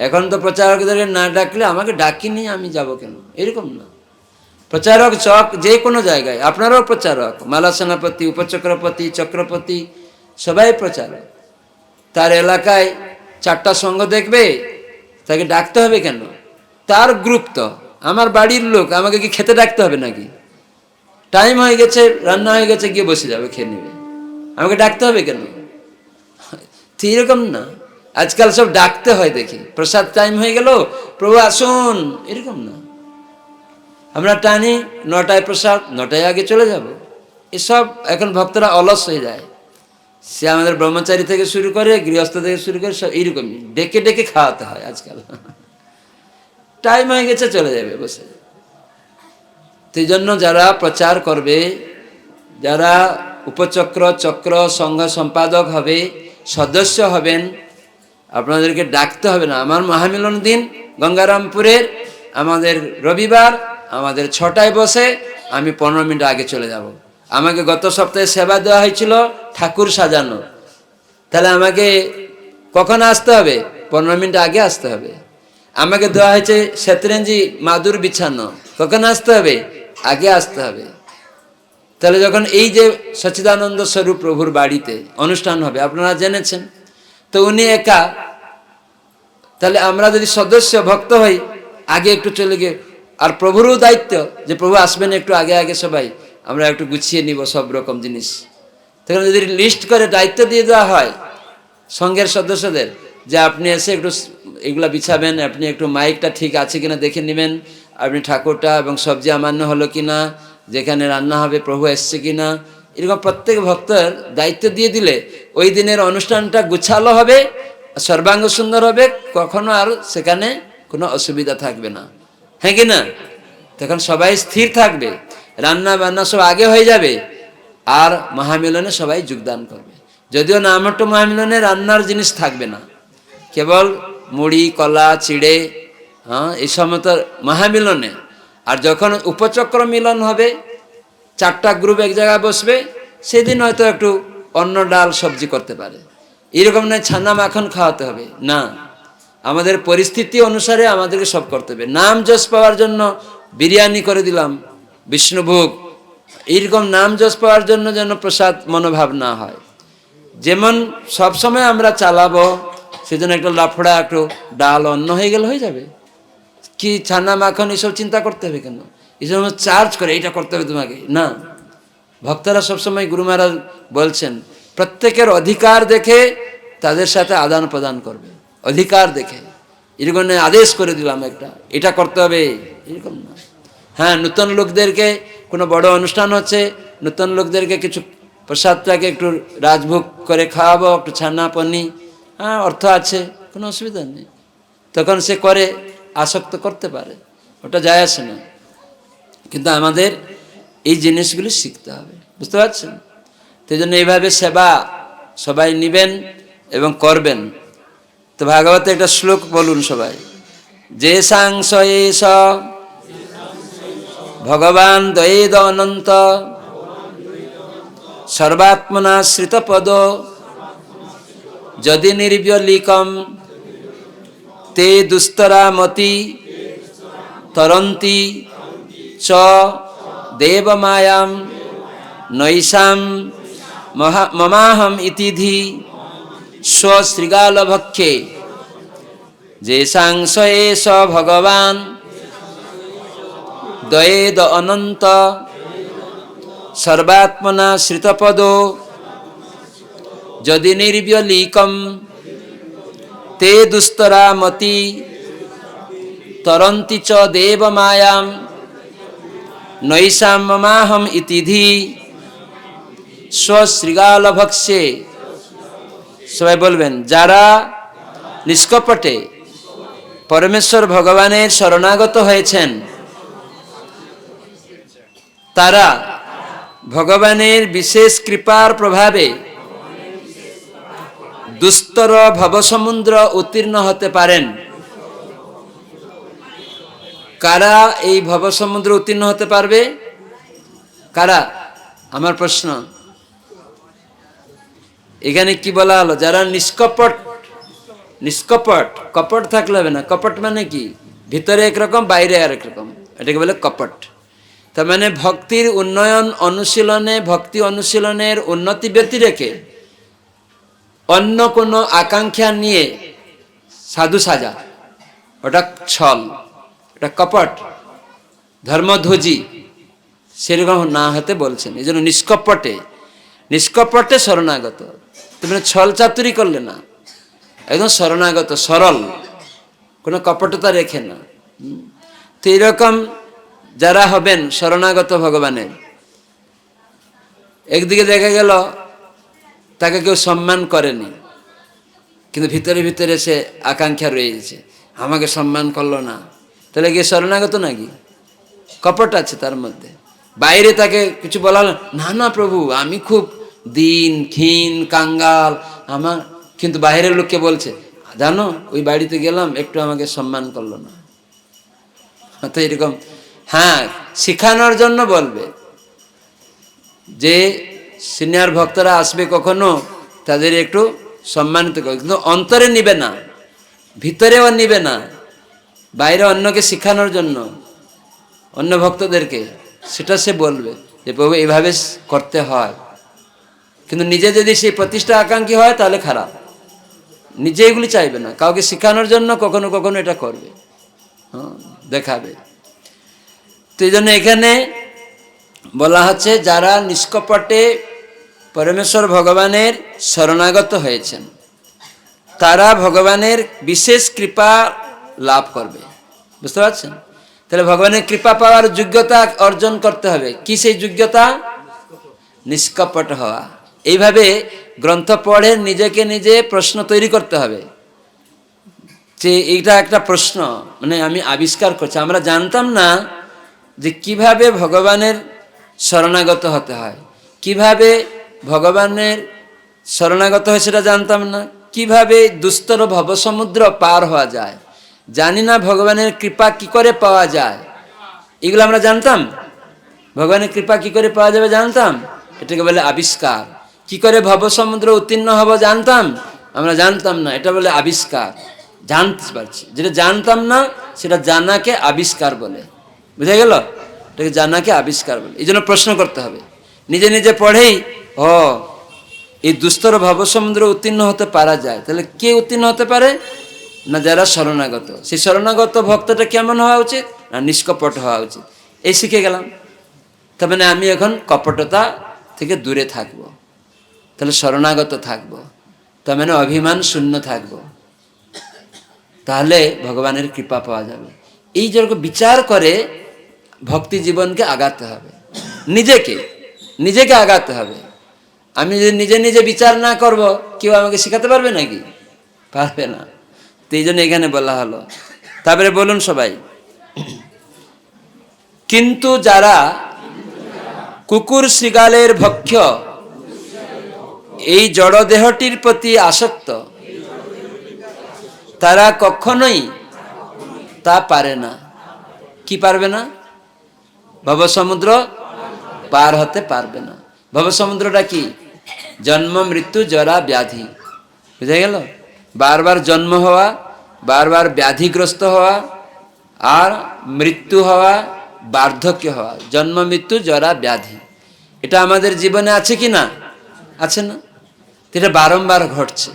এখন তো প্রচারকদেরকে না ডাকলে আমাকে ডাকিনি, আমি যাব কেন, এরকম না। প্রচারক চক যে কোনো জায়গায়, আপনারাও প্রচারক। মালা সেনাপতি, উপচক্রপতি, চক্রপতি সবাই প্রচারক। তার এলাকায় 4টা সংঘ দেখবে, তাকে ডাকতে হবে কেন? তার গ্রুপ তো আমার বাড়ির লোক, আমাকে কি খেতে ডাকতে হবে নাকি? টাইম হয়ে গেছে, রান্না হয়ে গেছে, গিয়ে বসে যাবে, খেয়ে নেবে, আমাকে ডাকতে হবে কেন? তো এরকম না, আজকাল সব ডাকতে হয় দেখি। প্রসাদ টাইম হয়ে গেল, প্রভু আসুন, এরকম না। আমরা টানি 9টায় প্রসাদ, 9টায় আগে চলে যাব। এসব এখন ভক্তরা অলস হয়ে যায়। সে আমাদের ব্রহ্মচারী থেকে শুরু করে, গৃহস্থ থেকে শুরু করে, সব এইরকমই ডেকে ডেকে খাওয়াতে হয় আজকাল। টাইম হয়ে গেছে, চলে যাবে, বসে। সেই জন্য যারা প্রচার করবে, যারা উপচক্র চক্র সংঘ সম্পাদক হবে, সদস্য হবেন, আপনাদেরকে ডাকতে হবে না। আমার মহামিলন দিন গঙ্গারামপুরের আমাদের রবিবার, আমাদের 6টায় বসে, আমি 15 মিনিট আগে চলে যাব। আমাকে গত সপ্তাহে সেবা দেওয়া হয়েছিল ঠাকুর সাজানো, তাহলে আমাকে কখন আসতে হবে? 15 মিনিট আগে আসতে হবে। আমাকে দেওয়া হয়েছে শতরঞ্জি মাদুর বিছানো, কখন আসতে হবে? আগে আসতে হবে। তাহলে যখন এই যে সচ্চিদানন্দ স্বরূপ প্রভুর বাড়িতে অনুষ্ঠান হবে, আপনারা জেনেছেন, তো উনি একা, তাহলে আমরা যদি সদস্য ভক্ত হই, আগে একটু চলে গিয়ে, আর প্রভুরও দায়িত্ব যে প্রভু আসবেন একটু আগে আগে, সবাই আমরা একটু গুছিয়ে নিব সব রকম জিনিস। তখন যদি লিস্ট করে দায়িত্ব দিয়ে দেওয়া হয় সঙ্ঘের সদস্যদের, যে আপনি এসে একটু এগুলা বিছাবেন, আপনি একটু মাইকটা ঠিক আছে কিনা দেখে নেবেন, আপনি ঠাকুরটা এবং সবজি আমান্য হলো কিনা, যেখানে রান্না হবে প্রভু এসছে কিনা, এরকম প্রত্যেক ভক্তের দায়িত্ব দিয়ে দিলে ওই দিনের অনুষ্ঠানটা গুছালো হবে, সর্বাঙ্গ সুন্দর হবে, কখনো আর সেখানে কোনো অসুবিধা থাকবে না, হ্যাঁ কি না? তখন সবাই স্থির থাকবে, রান্না বান্না সব আগে হয়ে যাবে, আর মহামিলনে সবাই যোগদান করবে। যদিও নামটো মহামিলনে রান্নার জিনিস থাকবে না, কেবল মুড়ি কলা চিড়ে, হ্যাঁ, এই সমস্ত মহামিলনে। আর যখন উপচক্র মিলন হবে, 4টা গ্রুপ এক জায়গায় বসবে, সেদিন হয়তো একটু অন্ন ডাল সবজি করতে পারে, এরকম নয় ছানা মাখন খাওয়াতে হবে না। আমাদের পরিস্থিতি অনুসারে আমাদেরকে সব করতে হবে। নাম যশ পাওয়ার জন্য বিরিয়ানি করে দিলাম, বিষ্ণুভোগ, এইরকম নাম যশ পাওয়ার জন্য যেন প্রসাদ মনোভাব না হয়। যেমন সবসময় আমরা চালাবো, সেজন্য একটু লাফড়া, একটু ডাল, অন্ন হয়ে গেলে হয়ে যাবে। কি ছানা মাখন এসব চিন্তা করতে হবে কেন? এই জন্য চার্জ করে এইটা করতে হবে তোমাকে, না। ভক্তরা সবসময় গুরু মহারাজ বলছেন, প্রত্যেকের অধিকার দেখে তাদের সাথে আদান প্রদান করবে, অধিকার দেখে। এরকম আদেশ করে দিলাম একটা, এটা করতে হবে, এরকম না। হ্যাঁ, নতুন লোকদেরকে কোনো বড় অনুষ্ঠান হচ্ছে, নতুন লোকদেরকে কিছু প্রসাদটাকে একটু রাজভোগ করে খাওয়াবো, একটু ছানা পনি, হ্যাঁ, অর্থ আছে, কোনো অসুবিধা নেই, তখন সে করে, আসক্ত করতে পারে, ওটা যায় আসে না। কিন্তু আমাদের এই জিনিসগুলি শিখতে হবে, বুঝতে পারছেন? তো এই জন্য এইভাবে সেবা সবাই নিবেন এবং করবেন। তো ভাগবতে একটা শ্লোক বলুন সবাই, যে সাংস এস ভগবান দ্বৈদ অনন্ত সর্বাত্মনা শ্রিতপদ যদি নির্ব্যলিকম তে দুস্তরা মতি তরন্তি চ দেবমায়াম নৈশাম মমাহম ইতিধি স্বশৃগালভক্ষে যে সাংস এস ভগবান দ্বৈদ অনন্ত সর্বাত্মনা শ্রিতপদ যদি নির্ব্যলিকম তে দুস্তরা মতি তরন্তি চ দেবমায়াম নৈশাম মমাহম ইতিধি স্বশৃগালভক্ষে। সবাই বলবেন, যারা নিষ্কপটে পরমেশ্বর ভগবানের শরণাগত হয়েছেন, তারা ভগবানের বিশেষ কৃপার প্রভাবে দুস্তর ভবসমুদ্র উত্তীর্ণ হতে পারেন। কারা এই ভবসমুদ্র উত্তীর্ণ হতে পারবে? কারা? আমার প্রশ্ন। এখানে কি বলা হলো? যারা নিষ্কপট, নিষ্কপট, কপট থাকলে হবে না। কপট মানে কি? ভিতরে একরকম, বাইরে আরেক রকম, এটাকে বলে কপট। তার মানে ভক্তির উন্নয়ন অনুশীলনে, ভক্তি অনুশীলনের উন্নতি ব্যতি রেখে অন্য কোনো আকাঙ্ক্ষা নিয়ে সাধু সাজা, ওটা ছল, ওটা কপট, ধর্মধ্বজি, সেরকম না হতে বলছেন। এই জন্য নিষ্কপটে, নিষ্কপটে শরণাগত, তুমি ছল চাতুরি করলে না, একদম শরণাগত, সরল, কোনো কপটতা রেখে না। তো এরকম যারা হবেন শরণাগত ভগবানের, একদিকে দেখা গেল তাকে কেউ সম্মান করেনি, কিন্তু ভিতরে ভিতরে সে আকাঙ্ক্ষা রয়েছে, আমাকে সম্মান করলো না, তাহলে গিয়ে শরণাগত নাকি? কপট আছে তার মধ্যে। বাইরে তাকে কিছু বলা হলো, না না প্রভু, আমি খুব দিন ক্ষীণ কাঙ্গাল, আমার কিন্তু বাইরের লোককে বলছে, জানো ওই বাড়িতে গেলাম একটু আমাকে সম্মান করলো না। তো এরকম, হ্যাঁ, শিখানোর জন্য বলবে যে সিনিয়র ভক্তরা আসবে কখনো তাদের একটু সম্মানিত করবে, কিন্তু অন্তরে নিবে না, ভিতরেও নিবে না, বাইরে অন্যকে শিখানোর জন্য অন্য ভক্তদেরকে সেটা সে বলবে যে প্রভু এইভাবে করতে হয়। কিন্তু নিজে যদি সেই প্রতিষ্ঠা আকাঙ্ক্ষী হয় তাহলে খারাপ, নিজে এগুলি চাইবে না, কাউকে শেখানোর জন্য কখনো কখনো এটা করবে, হ্যাঁ, দেখাবে। তো এই জন্য এখানে বলা হচ্ছে যারা নিষ্কপটে পরমেশ্বর ভগবানের শরণাগত হয়েছেন তারা ভগবানের বিশেষ কৃপা লাভ করবে। বুঝতে পারছেন? তাহলে ভগবানের কৃপা পাওয়ার যোগ্যতা অর্জন করতে হবে। কি সেই যোগ্যতা? নিষ্কপট হওয়া। এইভাবে গ্রন্থ পড়ে নিজেকে নিজে প্রশ্ন তৈরি করতে হবে যে এইটা একটা প্রশ্ন, মানে আমি আবিষ্কার করছি। আমরা জানতাম না যে কিভাবে ভগবানের শরণাগত হতে হয়, কিভাবে ভগবানের শরণাগত হয় সেটা জানতাম না, কিভাবে দুস্তর ভবসমুদ্র পার হওয়া যায়, জানি না ভগবানের কৃপা কি করে পাওয়া যায়, এগুলো আমরা জানতাম। ভগবানের কৃপা কি করে পাওয়া যাবে জানতাম, এটাকে বলে আবিষ্কার। কি করে ভবসমুদ্র উত্তীর্ণ হব জানতাম, আমরা জানতাম না, এটা বলে আবিষ্কার। জানতে পারছি, যেটা জানতাম না সেটা জানাকে আবিষ্কার বলে। বুঝা গেল? এটাকে জানাকে আবিষ্কার বলে। এই জন্য প্রশ্ন করতে হবে, নিজে নিজে পড়েই ও এই দুস্তর ভবসমুদ্র উত্তীর্ণ হতে পারা যায়। তাহলে কে উত্তীর্ণ হতে পারে? না যারা শরণাগত। সেই শরণাগত ভক্তটা কেমন হওয়া উচিত? না নিষ্কপট হওয়া উচিত। এই শিখে গেলাম, তার মানে আমি এখন কপটতা থেকে দূরে থাকব, তাহলে শরণাগত থাকব, তার মানে অভিমান শূন্য থাকব, তাহলে ভগবানের কৃপা পাওয়া যাবে। এই যেরকম বিচার করে ভক্তি জীবনকে আগাতে হবে, নিজেকে আগাতে হবে। আমি যদি নিজে নিজে বিচার না করব, কেউ আমাকে শেখাতে পারবে নাকি? পারবে না। তো এই জন্য এখানে বলা হলো। তারপরে বলুন সবাই, কিন্তু যারা কুকুর শৃগালের ভক্ষ্য এই জড়দেহটির প্রতি আসক্ত তারা কখনোই তা পারে না। কি পারবে না? ভবসমুদ্র পার হতে পারবে না। ভবসমুদ্রটা কি? জন্ম মৃত্যু জরা ব্যাধি। বুঝা গেল? বারবার জন্ম হওয়া, বারবার ব্যাধিগ্রস্ত হওয়া, আর মৃত্যু হওয়া, বার্ধক্য হওয়া। জন্ম মৃত্যু জরা ব্যাধি, এটা আমাদের জীবনে আছে কি না? আছে না? এটা বারংবার ঘটছে,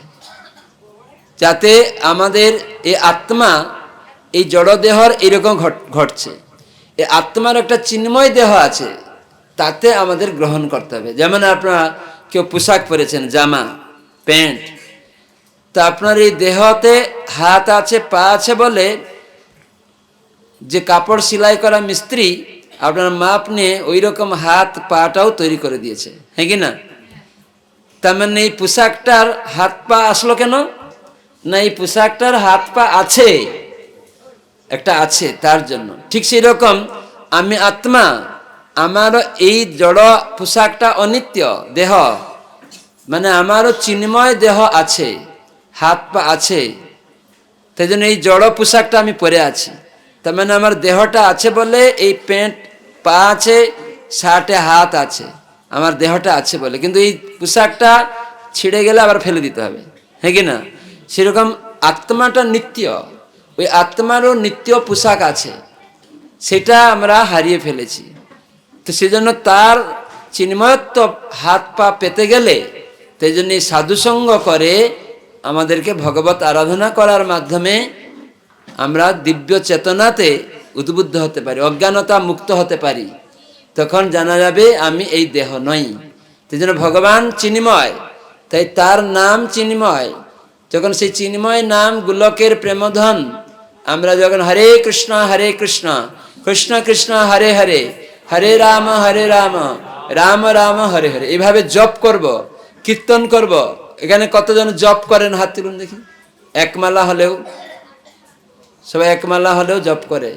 যাতে আমাদের এই আত্মা এই জড়দেহর এরকম ঘটছে। এই আত্মার একটা চিন্ময় দেহ আছে, তাতে আমাদের গ্রহণ করতে হবে। যেমন আপনারা কেউ পোশাক পরেছেন, জামা প্যান্ট, তা আপনার এই দেহতে হাত আছে পা আছে বলে যে কাপড় সেলাই করা মিস্ত্রি আপনার মাপ নিয়ে ওই রকম হাত পাটাও তৈরি করে দিয়েছে, হ্যাঁ কি না? তার মানে এই পোশাকটার হাত পা আসলো কেন? না, এই পোশাকটার হাত পা আছে, একটা আছে তার জন্য। ঠিক সেই রকম আমি আত্মা, আমারও এই জড় পোশাকটা অনিত্য দেহ, মানে আমারও চিন্ময় দেহ আছে, হাত পা আছে, তাই জন্য এই জড় পোশাকটা আমি পরে আছি। তার মানে আমার দেহটা আছে বলে এই প্যান্ট পা আছে, শার্টে হাত আছে, আমার দেহটা আছে বলে। কিন্তু এই পোশাকটা ছিঁড়ে গেলে আবার ফেলে দিতে হবে, হ্যাঁ কি না? সেরকম আত্মাটা নিত্য, ওই আত্মারও নিত্য পোশাক আছে, সেটা আমরা হারিয়ে ফেলেছি। তো সেজন্য তার চিন্ময়ত্ব হাত পা পেতে গেলে, তাই জন্য সাধুসঙ্গ করে আমাদেরকে ভগবত আরাধনা করার মাধ্যমে আমরা দিব্য চেতনাতে উদ্বুদ্ধ হতে পারি, অজ্ঞানতা মুক্ত হতে পারি। তখন জানা যাবে আমি এই দেহ নই। সেই জন্য ভগবান চিন্ময়, তাই তার নাম চিন্ময়। যখন সেই চিন্ময় নাম গোলকের প্রেমধন, আমরা যখন হরে কৃষ্ণ কৃষ্ণ কৃষ্ণ হরে হরে, হরে রাম রাম রাম হরে হরে, এইভাবে জপ করব, কীর্তন করব। এখানে কতজন জপ করেন? হাত তুলুন দেখি। একমালা হলেও, সবাই একমালা হলেও জপ করে।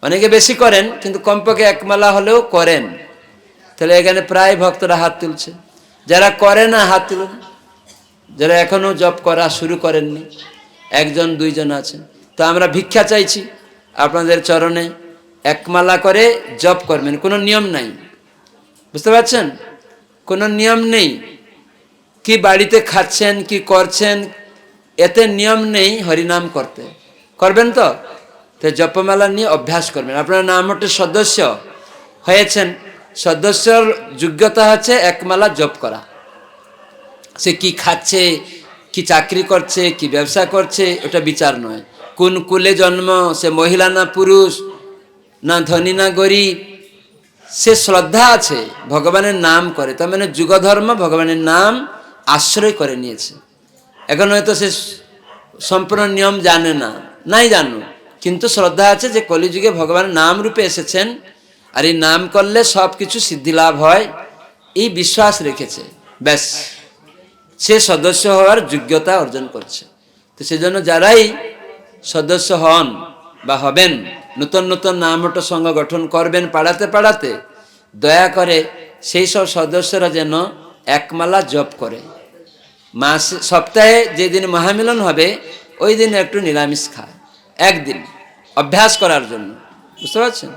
অনেকে বেশি করেন, কিন্তু কমপক্ষে একমালা হলেও করেন। তাহলে এখানে প্রায় ভক্তরা হাত তুলছে। যারা করে না হাত তুলুন, যারা এখনো জপ করা শুরু করেননি, একজন দুইজন আছেন। তো আমরা ভিক্ষা চাইছি আপনাদের চরণে, একমালা করে জপ করবেন। কোনো নিয়ম নাই, বুঝতে পারছেন? কোনো নিয়ম নেই। কি বাড়িতে খাচ্ছেন কি করছেন এতে নিয়ম নেই হরিনাম করতে। করবেন তো? তো জপমালা নিয়ে অভ্যাস করবেন। আপনার নামটের সদস্য হয়েছেন, সদস্যর যোগ্যতা হচ্ছে একমালা জপ করা। সে কি খাচ্ছে, কি চাকরি করছে, কি ব্যবসা করছে, ওটা বিচার নয়। কোন কুলে জন্ম, সে মহিলা না পুরুষ, না ধনী না গরিব, সে শ্রদ্ধা আছে, ভগবানের নাম করে। তার মানে যুগধর্ম ভগবানের নাম আশ্রয় করে নিয়েছে। এখন হয়তো সে সম্পূর্ণ নিয়ম জানে না, নাই জানো, কিন্তু শ্রদ্ধা আছে যে কলিযুগে ভগবানের নাম রূপে এসেছেন, আর এই নাম করলে সব কিছু সিদ্ধি লাভ হয়, এই বিশ্বাস রেখেছে। ব্যাস, সে সদস্য হওয়ার যোগ্যতা অর্জন করছে। তো সেজন্য যারাই সদস্য হন বা হবেন, নতুন নতুন নামট সংঘ গঠন করবেন পাড়াতে পাড়াতে, দয়া করে সেই সব সদস্যরা যেন একমালা জপ করে। মাসে সপ্তাহে যেদিন মহামিলন হবে ওই দিন একটু নিরামিষ খায়, একদিন অভ্যাস করার জন্য। বুঝতে পারছেন?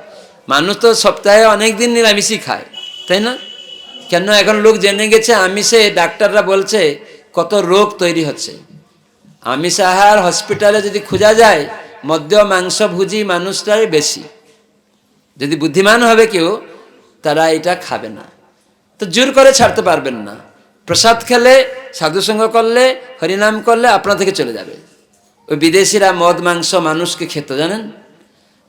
মানুষ তো সপ্তাহে অনেক দিন নিরামিষই খায়, তাই না? কেন এখন লোক জেনে গেছে আমিষে, ডাক্তাররা বলছে কত রোগ তৈরি হচ্ছে। আমিষ আহার হসপিটালে যদি খোঁজা যায়, মদ্য মাংস ভুজি মানুষটাই বেশি। যদি বুদ্ধিমান হবে কেউ, তারা এটা খাবে না। তো জোর করে ছাড়তে পারবেন না। প্রসাদ খেলে, সাধুসঙ্গ করলে, হরিনাম করলে আপনা থেকে চলে যাবে। ওই বিদেশিরা মদ মাংস মানুষকে খেত, জানেন?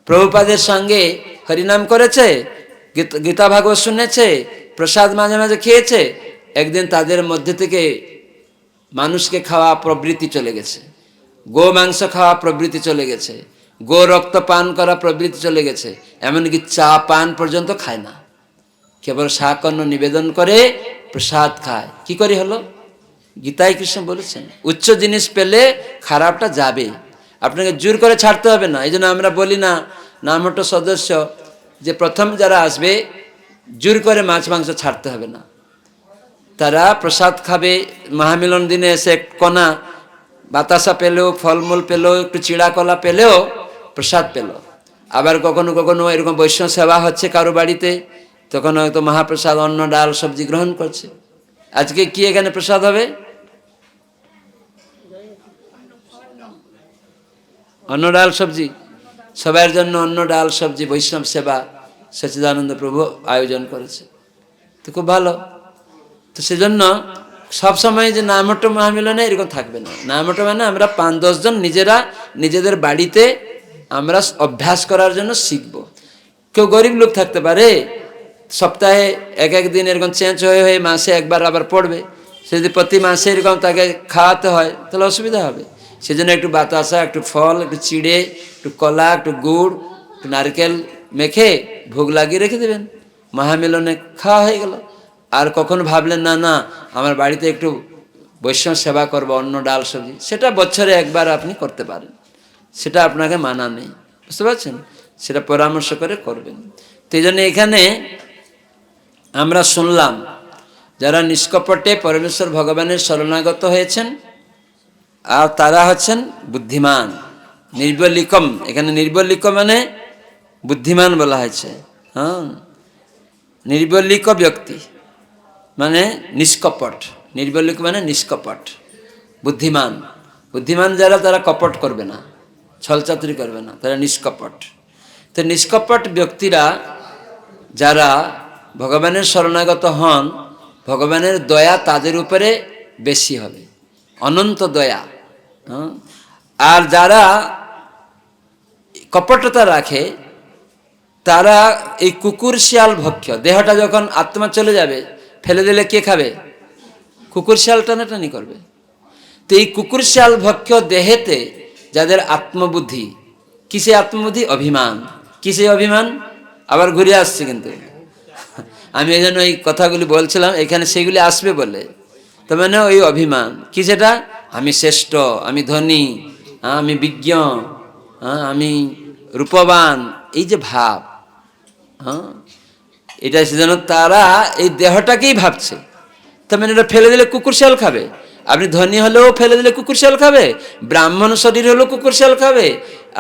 প্রভুপাদের সঙ্গে হরিনাম করেছে, গীতা ভাগবত শুনেছে, প্রসাদ মাঝে মাঝে খেয়েছে, একদিন তাদের মধ্যে থেকে মানুষকে খাওয়া প্রবৃত্তি চলে গেছে, গো মাংস খাওয়া প্রবৃত্তি চলে গেছে, গো রক্ত পান করা প্রবৃত্তি চলে গেছে। এমনকি চা পান পর্যন্ত খায় না, কেবল শাকন্ন নিবেদন করে প্রসাদ খায়। কি করে হলো? গীতায় কৃষ্ণ বলেছেন উচ্চ জিনিস পেলে খারাপটা যাবে, আপনাকে জোর করে ছাড়তে হবে না। এই জন্য আমরা বলি না নামহট্ট সদস্য যে প্রথম যারা আসবে জোর করে মাছ মাংস ছাড়তে হবে না, তারা প্রসাদ খাবে। মহামিলন দিনে এসে কণা বাতাসা পেলেও, ফলমূল পেলেও, একটু চিড়া কলা পেলেও প্রসাদ পেল। আবার কখনো কখনো এরকম বৈষ্ণব সেবা হচ্ছে কারো বাড়িতে, তখন হয়তো মহাপ্রসাদ অন্ন ডাল সবজি গ্রহণ করছে। আজকে কি এখানে প্রসাদ হবে? অন্ন ডাল সবজি, সবার জন্য অন্ন ডাল সবজি, বৈষ্ণব সেবা সচ্চিদানন্দ প্রভু আয়োজন করেছে, তো খুব ভালো। তো সেজন্য সবসময় যে নামহট্ট মহামিলনে এরকম থাকবে না। নামহট্ট মানে আমরা 5-10 জন নিজেরা নিজেদের বাড়িতে আমরা অভ্যাস করার জন্য শিখব। কেউ গরিব লোক থাকতে পারে, সপ্তাহে এক এক দিন এরকম চেঞ্জ হয়ে হয়ে মাসে একবার আবার পড়বে। সে যদি প্রতি মাসে এরকম তাকে খাওয়াতে হয় তাহলে অসুবিধা হবে। সেজন্য একটু বাতাসা, একটু ফল, একটু চিড়ে, একটু কলা, একটু গুড়, একটু নারকেল মেখে ভোগ লাগিয়ে রেখে দেবেন, মহামিলনে খাওয়া হয়ে গেল। আর কখনো ভাবলেন না না আমার বাড়িতে একটু বৈষ্ণব সেবা করবো, অন্ন ডাল সবজি, সেটা বছরে একবার আপনি করতে পারেন, সেটা আপনাকে মানা নেই। বুঝতে পারছেন? সেটা পরামর্শ করে করবেন। তো এই জন্য এখানে আমরা শুনলাম যারা নিষ্কপটে পরমেশ্বর ভগবানের শরণাগত হয়েছেন আর তারা হচ্ছেন বুদ্ধিমান। নির্বলিকম, এখানে নির্বলিক মানে বুদ্ধিমান বলা হয়েছে। হ্যাঁ, নির্বলিক ব্যক্তি মানে নিষ্কপট, নির্বলিক মানে নিষ্কপট, বুদ্ধিমান। বুদ্ধিমান যারা তারা কপট করবে না, ছলচাতুরি করবে না, তারা নিষ্কপট। তো নিষ্কপট ব্যক্তিরা যারা ভগবানের শরণাগত হন, ভগবানের দয়া তাদের উপরে বেশি হবে, অনন্ত দয়া। আর যারা কপটতা রাখে তারা এই কুকুর শিয়াল ভক্ষ্য, দেহটা যখন আত্মা চলে যাবে ফেলে দিলে কে খাবে? কুকুর শিয়াল টানাটানি করবে। তো এই কুকুর শিয়াল ভক্ষ্য দেহেতে যাদের আত্মবুদ্ধি, কিসে আত্মবুদ্ধি? অভিমান। কিসে অভিমান? আবার ঘুরে আসছে, কিন্তু আমি এই জন্য এই কথাগুলি বলছিলাম এখানে সেগুলি আসবে বলে। তো মানে ওই অভিমান কি? সেটা আমি শ্রেষ্ঠ, আমি ধনী, আমি বিজ্ঞ, আমি রূপবান, এই যে ভাব, এটা সেজন্য তারা এই দেহটাকেই ভাবছে তার মানে এটা ফেলে দিলে কুকুর শিয়াল খাবে? আপনি ধনী হলেও ফেলে দিলে কুকুর শিয়াল খাবে? ব্রাহ্মণ শরীর হলেও কুকুর শিয়াল খাবে?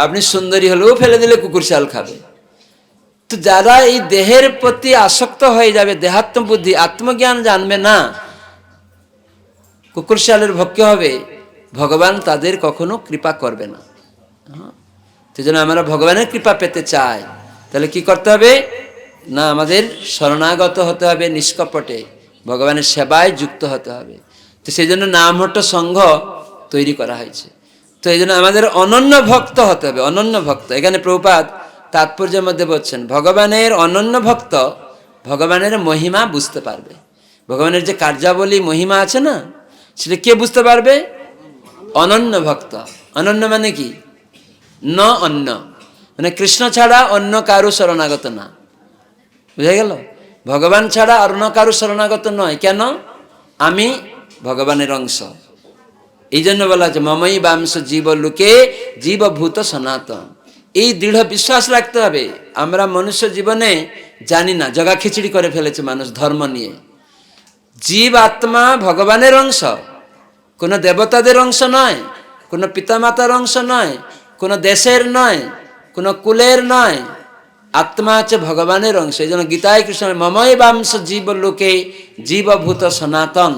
আপনি সুন্দরী হলেও ফেলে দিলে কুকুর শিয়াল খাবে? তো যারা এই দেহের প্রতি আসক্ত হয়ে যাবে, দেহাত্ম বুদ্ধি, আত্মজ্ঞান জানবে না, কুকুর শিয়ালের ভক্তি হবে, ভগবান তাদের কখনো কৃপা করবে না। সেই জন্য আমরা ভগবানের কৃপা পেতে চাই, তাহলে কি করতে হবে না, আমাদের শরণাগত হতে হবে, নিষ্কপটে ভগবানের সেবায় যুক্ত হতে হবে। তো সেই জন্য নামহট্ট সংঘ তৈরি করা হয়েছে। তো এই জন্য আমাদের অনন্য ভক্ত হতে হবে, অনন্য ভক্ত। এখানে প্রভুপাদ তাৎপর্যের মধ্যে বলছেন, ভগবানের অনন্য ভক্ত ভগবানের মহিমা বুঝতে পারবে। ভগবানের যে কার্যাবলী মহিমা আছে না, সেটা কে বুঝতে পারবে? অনন্য ভক্ত। অনন্য মানে কি? ন অন্য, মানে কৃষ্ণ ছাড়া অন্য কারু শরণাগত না। বুঝা গেল? ভগবান ছাড়া অন্য কারু শরণাগত নয়। কেন? আমি ভগবানের অংশ। এই জন্য বলা আছে মমই বাংশ জীব লোকে জীবভূত সনাতন। এই দৃঢ় বিশ্বাস রাখতে হবে। আমরা মনুষ্য জীবনে জানি না, জগা খিচুড়ি করে ফেলেছে মানুষ ধর্ম নিয়ে। জীব আত্মা ভগবানের অংশ, কোনো দেবতাদের অংশ নয়, কোনো পিতামাতার অংশ নয়, কোনো দেশের নয়, কোনো কুলের নয়। আত্মা হচ্ছে ভগবানের অংশ। এই জন্য গীতায় কৃষ্ণ মমই বাংশ জীব লোকে জীবভূত সনাতন।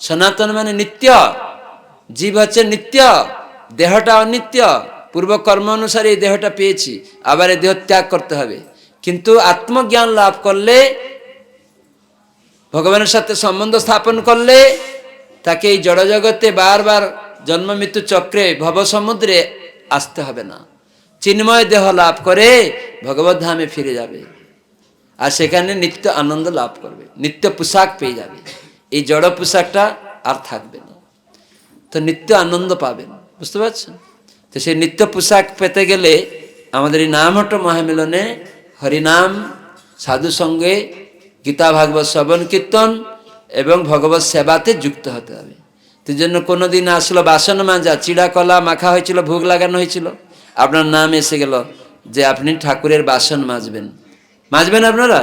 সনাতন মানে নিত্য। জীব হচ্ছে নিত্য, দেহটা অনিত্য। পূর্ব কর্ম অনুসারে এই দেহটা পেয়েছি, আবার এই দেহ ত্যাগ করতে হবে। কিন্তু আত্মজ্ঞান লাভ করলে, ভগবানের সাথে সম্বন্ধ স্থাপন করলে, তাকে এই জড়জগতে বারবার জন্ম মৃত্যু চক্রে ভব সমুদ্রে আসতে হবে না। চিন্ময় দেহ লাভ করে ভগবত ধামে ফিরে যাবে, আর সেখানে নিত্য আনন্দ লাভ করবে, নিত্য পোশাক পেয়ে যাবে। এই জড় পোশাকটা আর থাকবে না, তো নিত্য আনন্দ পাবেন। বুঝতে পারছেন? তো সেই নিত্য পোশাক পেতে গেলে আমাদের এই নামহট্ট মহামিলনে হরিনাম, সাধু সঙ্গে, গীতা ভাগবত শ্রবণ কীর্তন এবং ভগবত সেবাতে যুক্ত হতে হবে। তো জন্য কোনোদিন আসলো বাসন মাজা, চিড়া কলা মাখা হয়েছিল, ভোগ লাগানো হয়েছিল, আপনার নাম এসে গেল যে আপনি ঠাকুরের বাসন মাজবেন। মাজবেন? আপনারা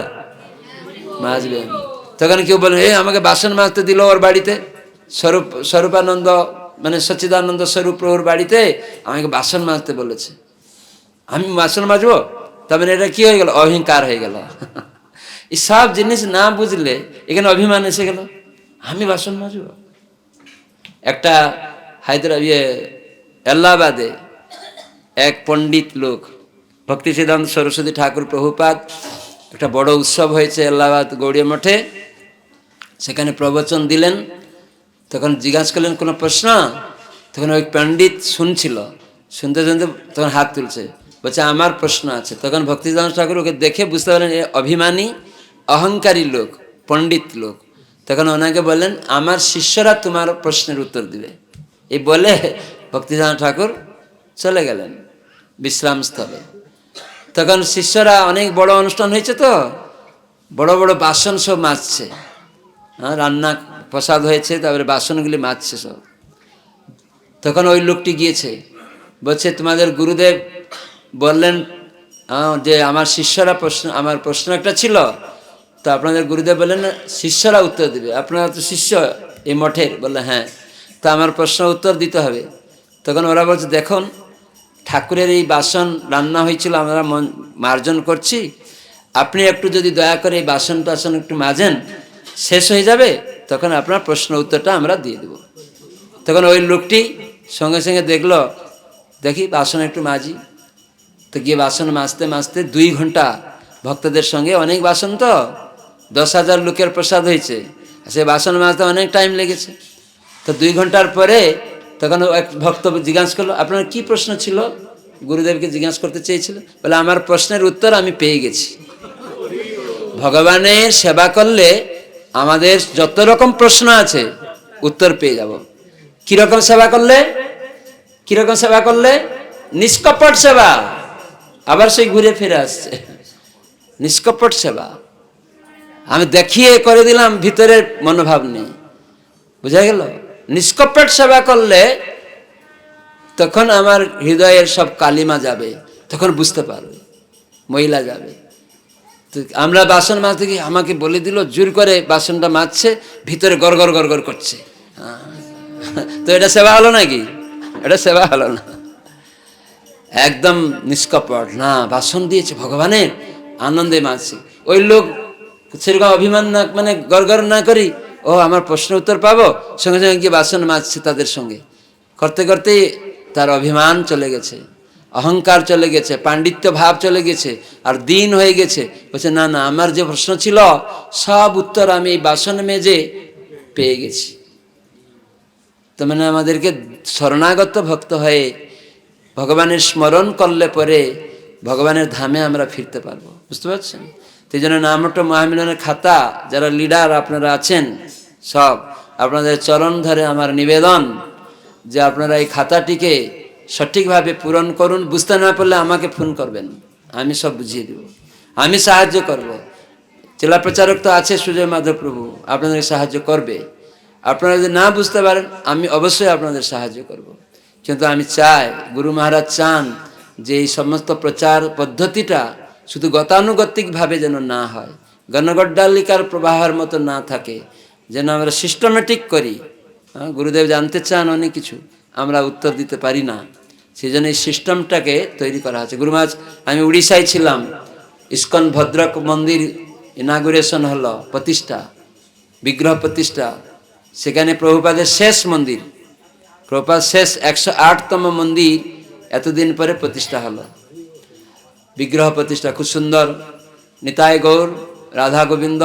মাজবেন। তখন কেউ বলেন, আমাকে বাসন মাজতে দিল ওর বাড়িতে, স্বরূপানন্দ মানে সচ্চিদানন্দ স্বরূপ প্রভুর বাড়িতে আমাকে বাসন মাজতে বলেছে, আমি বাসন মাজবো? তবে এটা কি হয়ে গেল? অহংকার হয়ে গেল। এই সব জিনিস না বুঝলে এখানে অভিমান এসে গেল, আমি বাসন মাজবো। একটা হায়দ্রাবাদ এলাহাবাদে এক পণ্ডিত লোক, ভক্তি সিদ্ধান্ত সরস্বতী ঠাকুর প্রভুপাদ, একটা বড় উৎসব হয়েছে এলাহাবাদ গৌড়িয়া মঠে, সেখানে প্রবচন দিলেন। তখন জিজ্ঞাসা করলেন কোনো প্রশ্ন, তখন ওই পণ্ডিত শুনছিল, শুনতে শুনতে তখন হাত তুলছে, বলছে আমার প্রশ্ন আছে। তখন ভক্তি সিদ্ধান্ত ঠাকুর ওকে দেখে বুঝতে পারলেন এ অভিমানী অহংকারী লোক, পণ্ডিত লোক। তখন ওনাকে বললেন, আমার শিষ্যরা তোমার প্রশ্নের উত্তর দিবে। এই বলে ভক্তি সিদ্ধান্ত ঠাকুর চলে গেলেন বিশ্রামস্থলে। তখন শিষ্যরা, অনেক বড় অনুষ্ঠান হয়েছে তো, বড় বড় বাসন সব মাজছে, রান্না প্রসাদ হয়েছে, তারপরে বাসনগুলি মাজছে সব। তখন ওই লোকটি গিয়েছে, বলছে তোমাদের গুরুদেব বললেন যে আমার শিষ্যরা আমার প্রশ্ন একটা ছিল, তো আপনাদের গুরুদেব বললেন শিষ্যরা উত্তর দেবে, আপনারা তো শিষ্য এই মঠের। বললে হ্যাঁ, তো আমার প্রশ্ন উত্তর দিতে হবে। তখন ওরা বলছে, দেখুন ঠাকুরের এই বাসন রান্না হয়েছিল, আমরা মার্জন করছি, আপনি একটু যদি দয়া করে এই বাসন টাসন একটু মাজেন, শেষ হয়ে যাবে, তখন আপনার প্রশ্ন উত্তরটা আমরা দিয়ে দেব। তখন ওই লোকটি সঙ্গে সঙ্গে দেখলো, দেখি বাসন একটু মাজি। তো গিয়ে বাসন মাজতে মাজতে 2 ঘন্টা, ভক্তদের সঙ্গে অনেক বাসন তো, 10,000 লোকের প্রসাদ হয়েছে, সে বাসন মাজতে অনেক টাইম লেগেছে। তো 2 ঘন্টার পরে তখন এক ভক্ত জিজ্ঞাসা করলো, আপনার কি প্রশ্ন ছিল? গুরুদেবকে জিজ্ঞাসা করতে চেয়েছিল। বলে আমার প্রশ্নের উত্তর আমি পেয়ে গেছি। ভগবানের সেবা করলে আমাদের যত রকম প্রশ্ন আছে উত্তর পেয়ে যাব। কিরকম সেবা করলে? কিরকম সেবা করলে? নিষ্কপট সেবা। আবার সেই ঘুরে ফিরে আসছে, নিষ্কপট সেবা। আমি দেখিয়ে করে দিলাম, ভিতরের মনোভাব নেই। বুঝা গেল? নিষ্কপট সেবা করলে তখন আমার হৃদয়ের সব কালিমা যাবে, তখন বুঝতে পারবে, মহিলা যাবে। তো আমরা বাসন মাজতে গিয়ে আমাকে বলে দিল, জোর করে বাসনটা মাজছে, ভিতরে গড় গড় গড় গড় করছে। তো এটা সেবা হলো নাকি? এটা সেবা হলো না, একদম নিষ্কপট। না, বাসন দিয়েছে ভগবানের আনন্দে মাজছে। ওই লোক সেরকম অভিমান না, মানে গড় গড় না করি, ও আমার প্রশ্ন উত্তর পাবো, সঙ্গে সঙ্গে গিয়ে বাসন মাজছে তাদের সঙ্গে। করতে করতেই তার অভিমান চলে গেছে, অহংকার চলে গেছে, পাণ্ডিত্য ভাব চলে গেছে, আর দিন হয়ে গেছে। বলছে না না, আমার যে প্রশ্ন ছিল সব উত্তর আমি এই বাসন মেজে পেয়ে গেছি। তো মানে আমাদেরকে শরণাগত ভক্ত হয়ে ভগবানের স্মরণ করলে পরে ভগবানের ধামে আমরা ফিরতে পারবো, বুঝতে পারছেন? সেই জন্য নামটা মহামিলনের খাতা, যারা লিডার আপনারা আছেন সব, আপনাদের চরণ ধরে আমার নিবেদন যে আপনারা এই খাতাটিকে সঠিকভাবে পূরণ করুন। বুঝতে না পারলে আমাকে ফোন করবেন, আমি সব বুঝিয়ে দেব, আমি সাহায্য করব। জেলা প্রচারক তো আছে সুজয় মাধব প্রভু, আপনাদের সাহায্য করবে। আপনারা যদি না বুঝতে পারেন আমি অবশ্যই আপনাদের সাহায্য করব। কিন্তু আমি চাই, গুরু মহারাজ চান যে এই সমস্ত প্রচার পদ্ধতিটা শুধু গতানুগতিকভাবে যেন না হয়, গণগড্ডালিকার প্রবাহের মতো না থাকে, যেন আমরা সিস্টেমেটিক করি। গুরুদেব জানতে চান অনেক কিছু, আমরা উত্তর দিতে পারি না, সেই জন্য এই সিস্টেমটাকে তৈরি করা হচ্ছে। গুরু মহারাজ, আমি উড়িষ্যায় ছিলাম, ইস্কন ভদ্রক মন্দির ইনাগুরেশন হলো, প্রতিষ্ঠা, বিগ্রহ প্রতিষ্ঠা। সেখানে প্রভুপাদের শেষ মন্দির, প্রভুপাদ শেষ 108তম মন্দির এতদিন পরে প্রতিষ্ঠা হলো, বিগ্রহ প্রতিষ্ঠা। খুব সুন্দর, নিতাই গৌর, রাধা গোবিন্দ,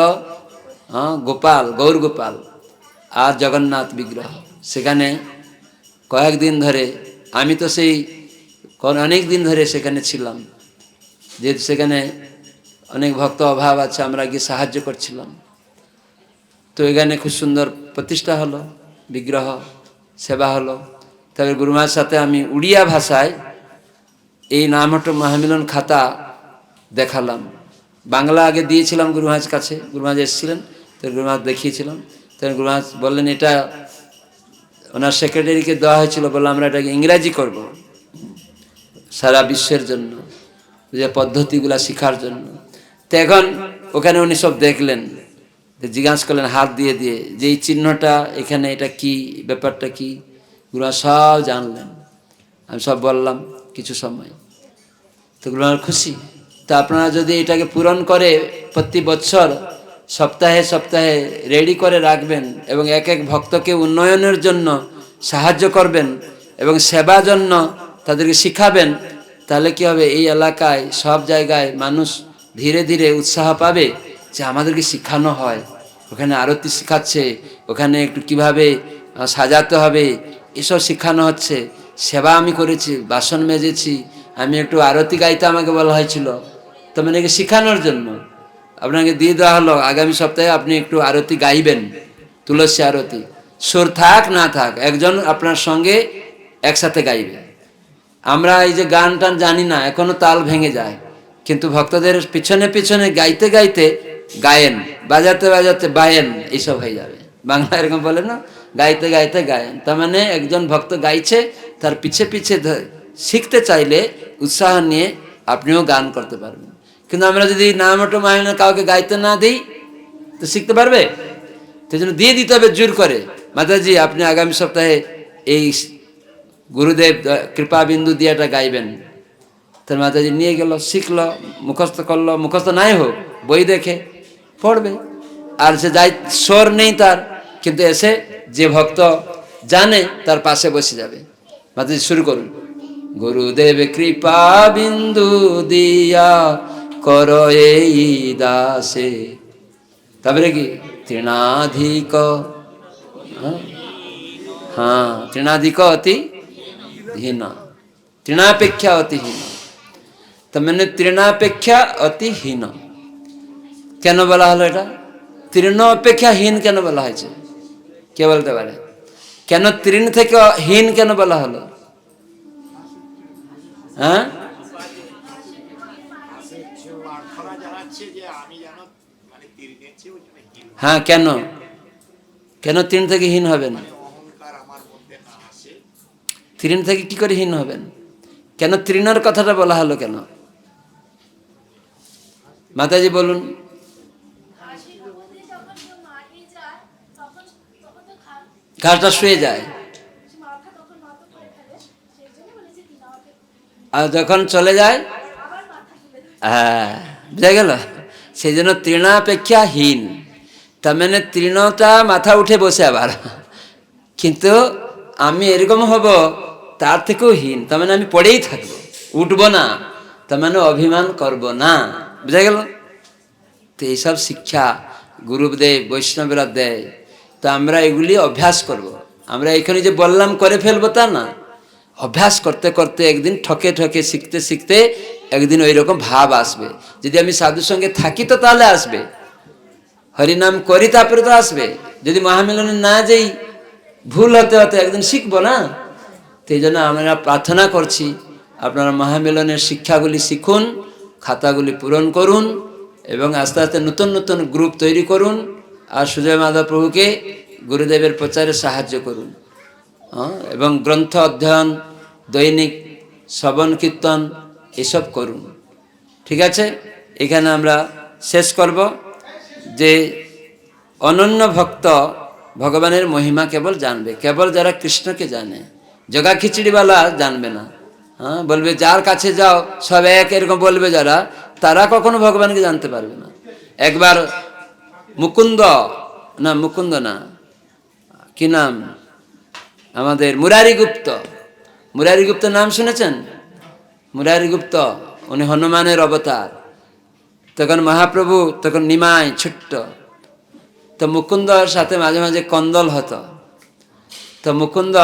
গোপাল, গৌর গোপাল আর জগন্নাথ বিগ্রহ। সেখানে কয়েকদিন ধরে, আমি তো সেই অনেক দিন ধরে সেখানে ছিলাম, যেহেতু সেখানে অনেক ভক্ত অভাব আছে, আমরা গিয়ে সাহায্য করছিলাম। তো এখানে খুব সুন্দর প্রতিষ্ঠা হলো, বিগ্রহ সেবা হলো। তবে গুরুমার সাথে আমি উড়িয়া ভাষায় এই নামহট্ট মহামিলন খাতা দেখালাম। বাংলা আগে দিয়েছিলাম গুরুমাজ কাছে, গুরুমাজ এসেছিলেন, তো গুরুমাজ দেখিয়েছিলাম। তখন গুরুমাজ বললেন এটা ওনার সেক্রেটারিকে দেওয়া হয়েছিল, বললাম আমরা এটাকে ইংরাজি করব সারা বিশ্বের জন্য, যে পদ্ধতিগুলা শেখার জন্য। তো এখন ওখানে উনি সব দেখলেন, জিজ্ঞাসা করলেন হাত দিয়ে দিয়ে যে এই চিহ্নটা এখানে, এটা কি, ব্যাপারটা কি। গুরুমা সব জানলেন, আমি সব বললাম কিছু সময়। তো গুরুমা খুশি। তো আপনারা যদি এটাকে পূরণ করে প্রতি বছর সপ্তাহে সপ্তাহে রেডি করে রাখবেন এবং এক এক ভক্তকে উন্নয়নের জন্য সাহায্য করবেন এবং সেবা জন্য তাদেরকে শিখাবেন, তাহলে কি হবে, এই এলাকায় সব জায়গায় মানুষ ধীরে ধীরে উৎসাহ পাবে যে আমাদেরকে শিখানো হয়, ওখানে আরতি শিখাচ্ছে, ওখানে একটু কিভাবে সাজাতে হবে এসব শেখানো হচ্ছে। সেবা আমি করেছি, বাসন মেজেছি, আমি একটু আরতি গাইতে আমাকে বলা হয়েছিল, তো মানে শেখানোর জন্য আপনাকে দিয়ে দেওয়া হলো আগামী সপ্তাহে আপনি একটু আরতি গাইবেন, তুলসী আরতি। সুর থাক না থাক একজন আপনার সঙ্গে একসাথে গাইবে। আমরা এই যে গান টান জানি না, এখনো তাল ভেঙে যায়, কিন্তু ভক্তদের পিছনে পিছনে গাইতে গাইতে গায়েন, বাজাতে বাজাতে বায়েন, এইসব হয়ে যাবে। বাংলা এরকম বলে না, গাইতে গাইতে গায়েন। তার মানে একজন ভক্ত গাইছে, তার পিছে পিছে শিখতে চাইলে উৎসাহ নিয়ে আপনিও গান করতে পারবেন। কিন্তু আমরা যদি নামটো মাহিনা কাউকে গাইতে না দিই তো শিখতে পারবে? সেই জন্য দিয়ে দিতে হবে জোর করে, মাতাজি আপনি আগামী সপ্তাহে এই গুরুদেব কৃপা বিন্দু দিয়াটা গাইবেন। তার মাতাজি নিয়ে গেল, শিখলো, মুখস্থ করলো, মুখস্থ নাই হোক বই দেখে পড়বে। আর সে যাই স্বর নেই তার, কিন্তু এসে যে ভক্ত জানে তার পাশে বসে যাবে। মাতাজি শুরু করুন, গুরুদেব কৃপা বিন্দু দিয়া কর এই দাসে, তারপরে কি তৃণাধিক, হ্যাঁ তৃণাধিক অতি হীন, তৃণাপেক্ষা অতি হীন। তার মানে তৃণাপেক্ষা অতি হীন কেন বলা হলো? এটা তৃণ অপেক্ষা হীন কেন বলা হয়েছে? কে বলতে পারে? কেন তৃণ থেকে হীন কেন বলা হলো? হ্যাঁ হ্যাঁ, কেন কেন তৃণ থেকে হীন হবেন? তৃণ থেকে কি করে হীন হবেন? কেন তৃণের কথাটা বলা হলো কেন? মাতাজি বলুন। ঘাড়টা শুয়ে যায়, আর যখন চলে যায়, হ্যাঁ, বুঝা গেল। সেই জন্য তৃণাপেক্ষা হীন, তার মানে তৃণটা মাথা উঠে বসে আবার, কিন্তু আমি এরকম হব তার থেকেও হীন, তার মানে আমি পড়েই থাকবো, উঠবো না, তার মানে অভিমান করব না, বুঝা গেল। তো এইসব শিক্ষা গুরুদেব বৈষ্ণবরা দেয়, তো আমরা এগুলি অভ্যাস করব। আমরা এখানে যে বললাম করে ফেলবো তা না, অভ্যাস করতে করতে একদিন ঠকে ঠকে শিখতে শিখতে একদিন ওই রকম ভাব আসবে। যদি আমি সাধুর সঙ্গে থাকি তো তাহলে আসবে, হরিনাম করি তারপরে তো আসবে। যদি মহামিলনে না যাই, ভুল হতে হতে একদিন শিখবো না। তো এই জন্য আমরা প্রার্থনা করছি, আপনারা মহামিলনের শিক্ষাগুলি শিখুন, খাতাগুলি পূরণ করুন, এবং আস্তে আস্তে নতুন নতুন গ্রুপ তৈরি করুন, আর সুজয় মাধব প্রভুকে গুরুদেবের প্রচারে সাহায্য করুন। এবং গ্রন্থ অধ্যয়ন, দৈনিক শ্রবণ কীর্তন এসব করুন। ঠিক আছে, এখানে আমরা শেষ করব যে অনন্য ভক্ত ভগবানের মহিমা কেবল জানবে, কেবল যারা কৃষ্ণকে জানে। জগা খিচড়িওয়ালা জানবে না, হ্যাঁ, বলবে যার কাছে যাও সব এক, এরকম বলবে যারা, তারা কখনো ভগবানকে জানতে পারবে না। একবার মুকুন্দ না, কি নাম, আমাদের মুরারি গুপ্ত নাম শুনেছেন? মুরারি গুপ্ত, উনি হনুমানের অবতার। তখন মহাপ্রভু তখন নিমাই ছোট্ট, তো মুকুন্দর সাথে মাঝে মাঝে কন্দল হতো। তো মুকুন্দ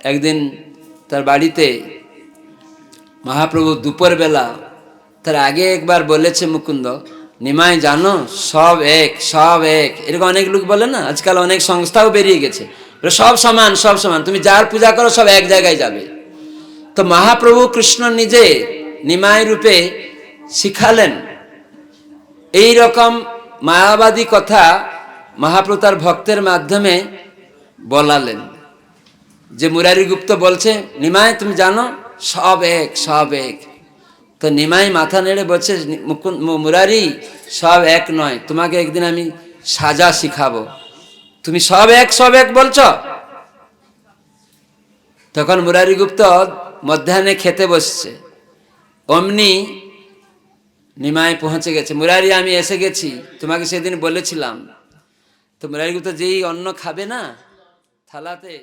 একদিন তার বাড়িতে, মহাপ্রভু দুপুরবেলা, তার আগে একবার বলেছে মুকুন্দ, নিমাই জানো সব এক, এরকম অনেক লোক বলে না, আজকাল অনেক সংস্থাও বেরিয়ে গেছে, সব সমান, তুমি যার পূজা করো সব এক জায়গায় যাবে। তো মহাপ্রভু কৃষ্ণ নিজে নিমাই রূপে শিখালেন। এই রকম মায়াবাদী কথা মহাপ্রভু তার ভক্তের মাধ্যমে বলালেন, যে মুরারি গুপ্ত বলছে নিমাই তুমি জানো সব এক। তো নিমাই মাথা নেড়ে বলছে, মুরারি সব এক নয়, তোমাকে একদিন আমি সাজা শিখাবো, তুমি সব এক বলছ। তখন মুরারি গুপ্ত মধ্যাহ্নে খেতে বসছে, অমনি নিমাই পৌঁছে গেছে, মুরারি আমি এসে গেছি, তোমাকে সেদিন বলেছিলাম। তো মুরারি গুপ্ত যেই অন্ন খাবে না, থালাতে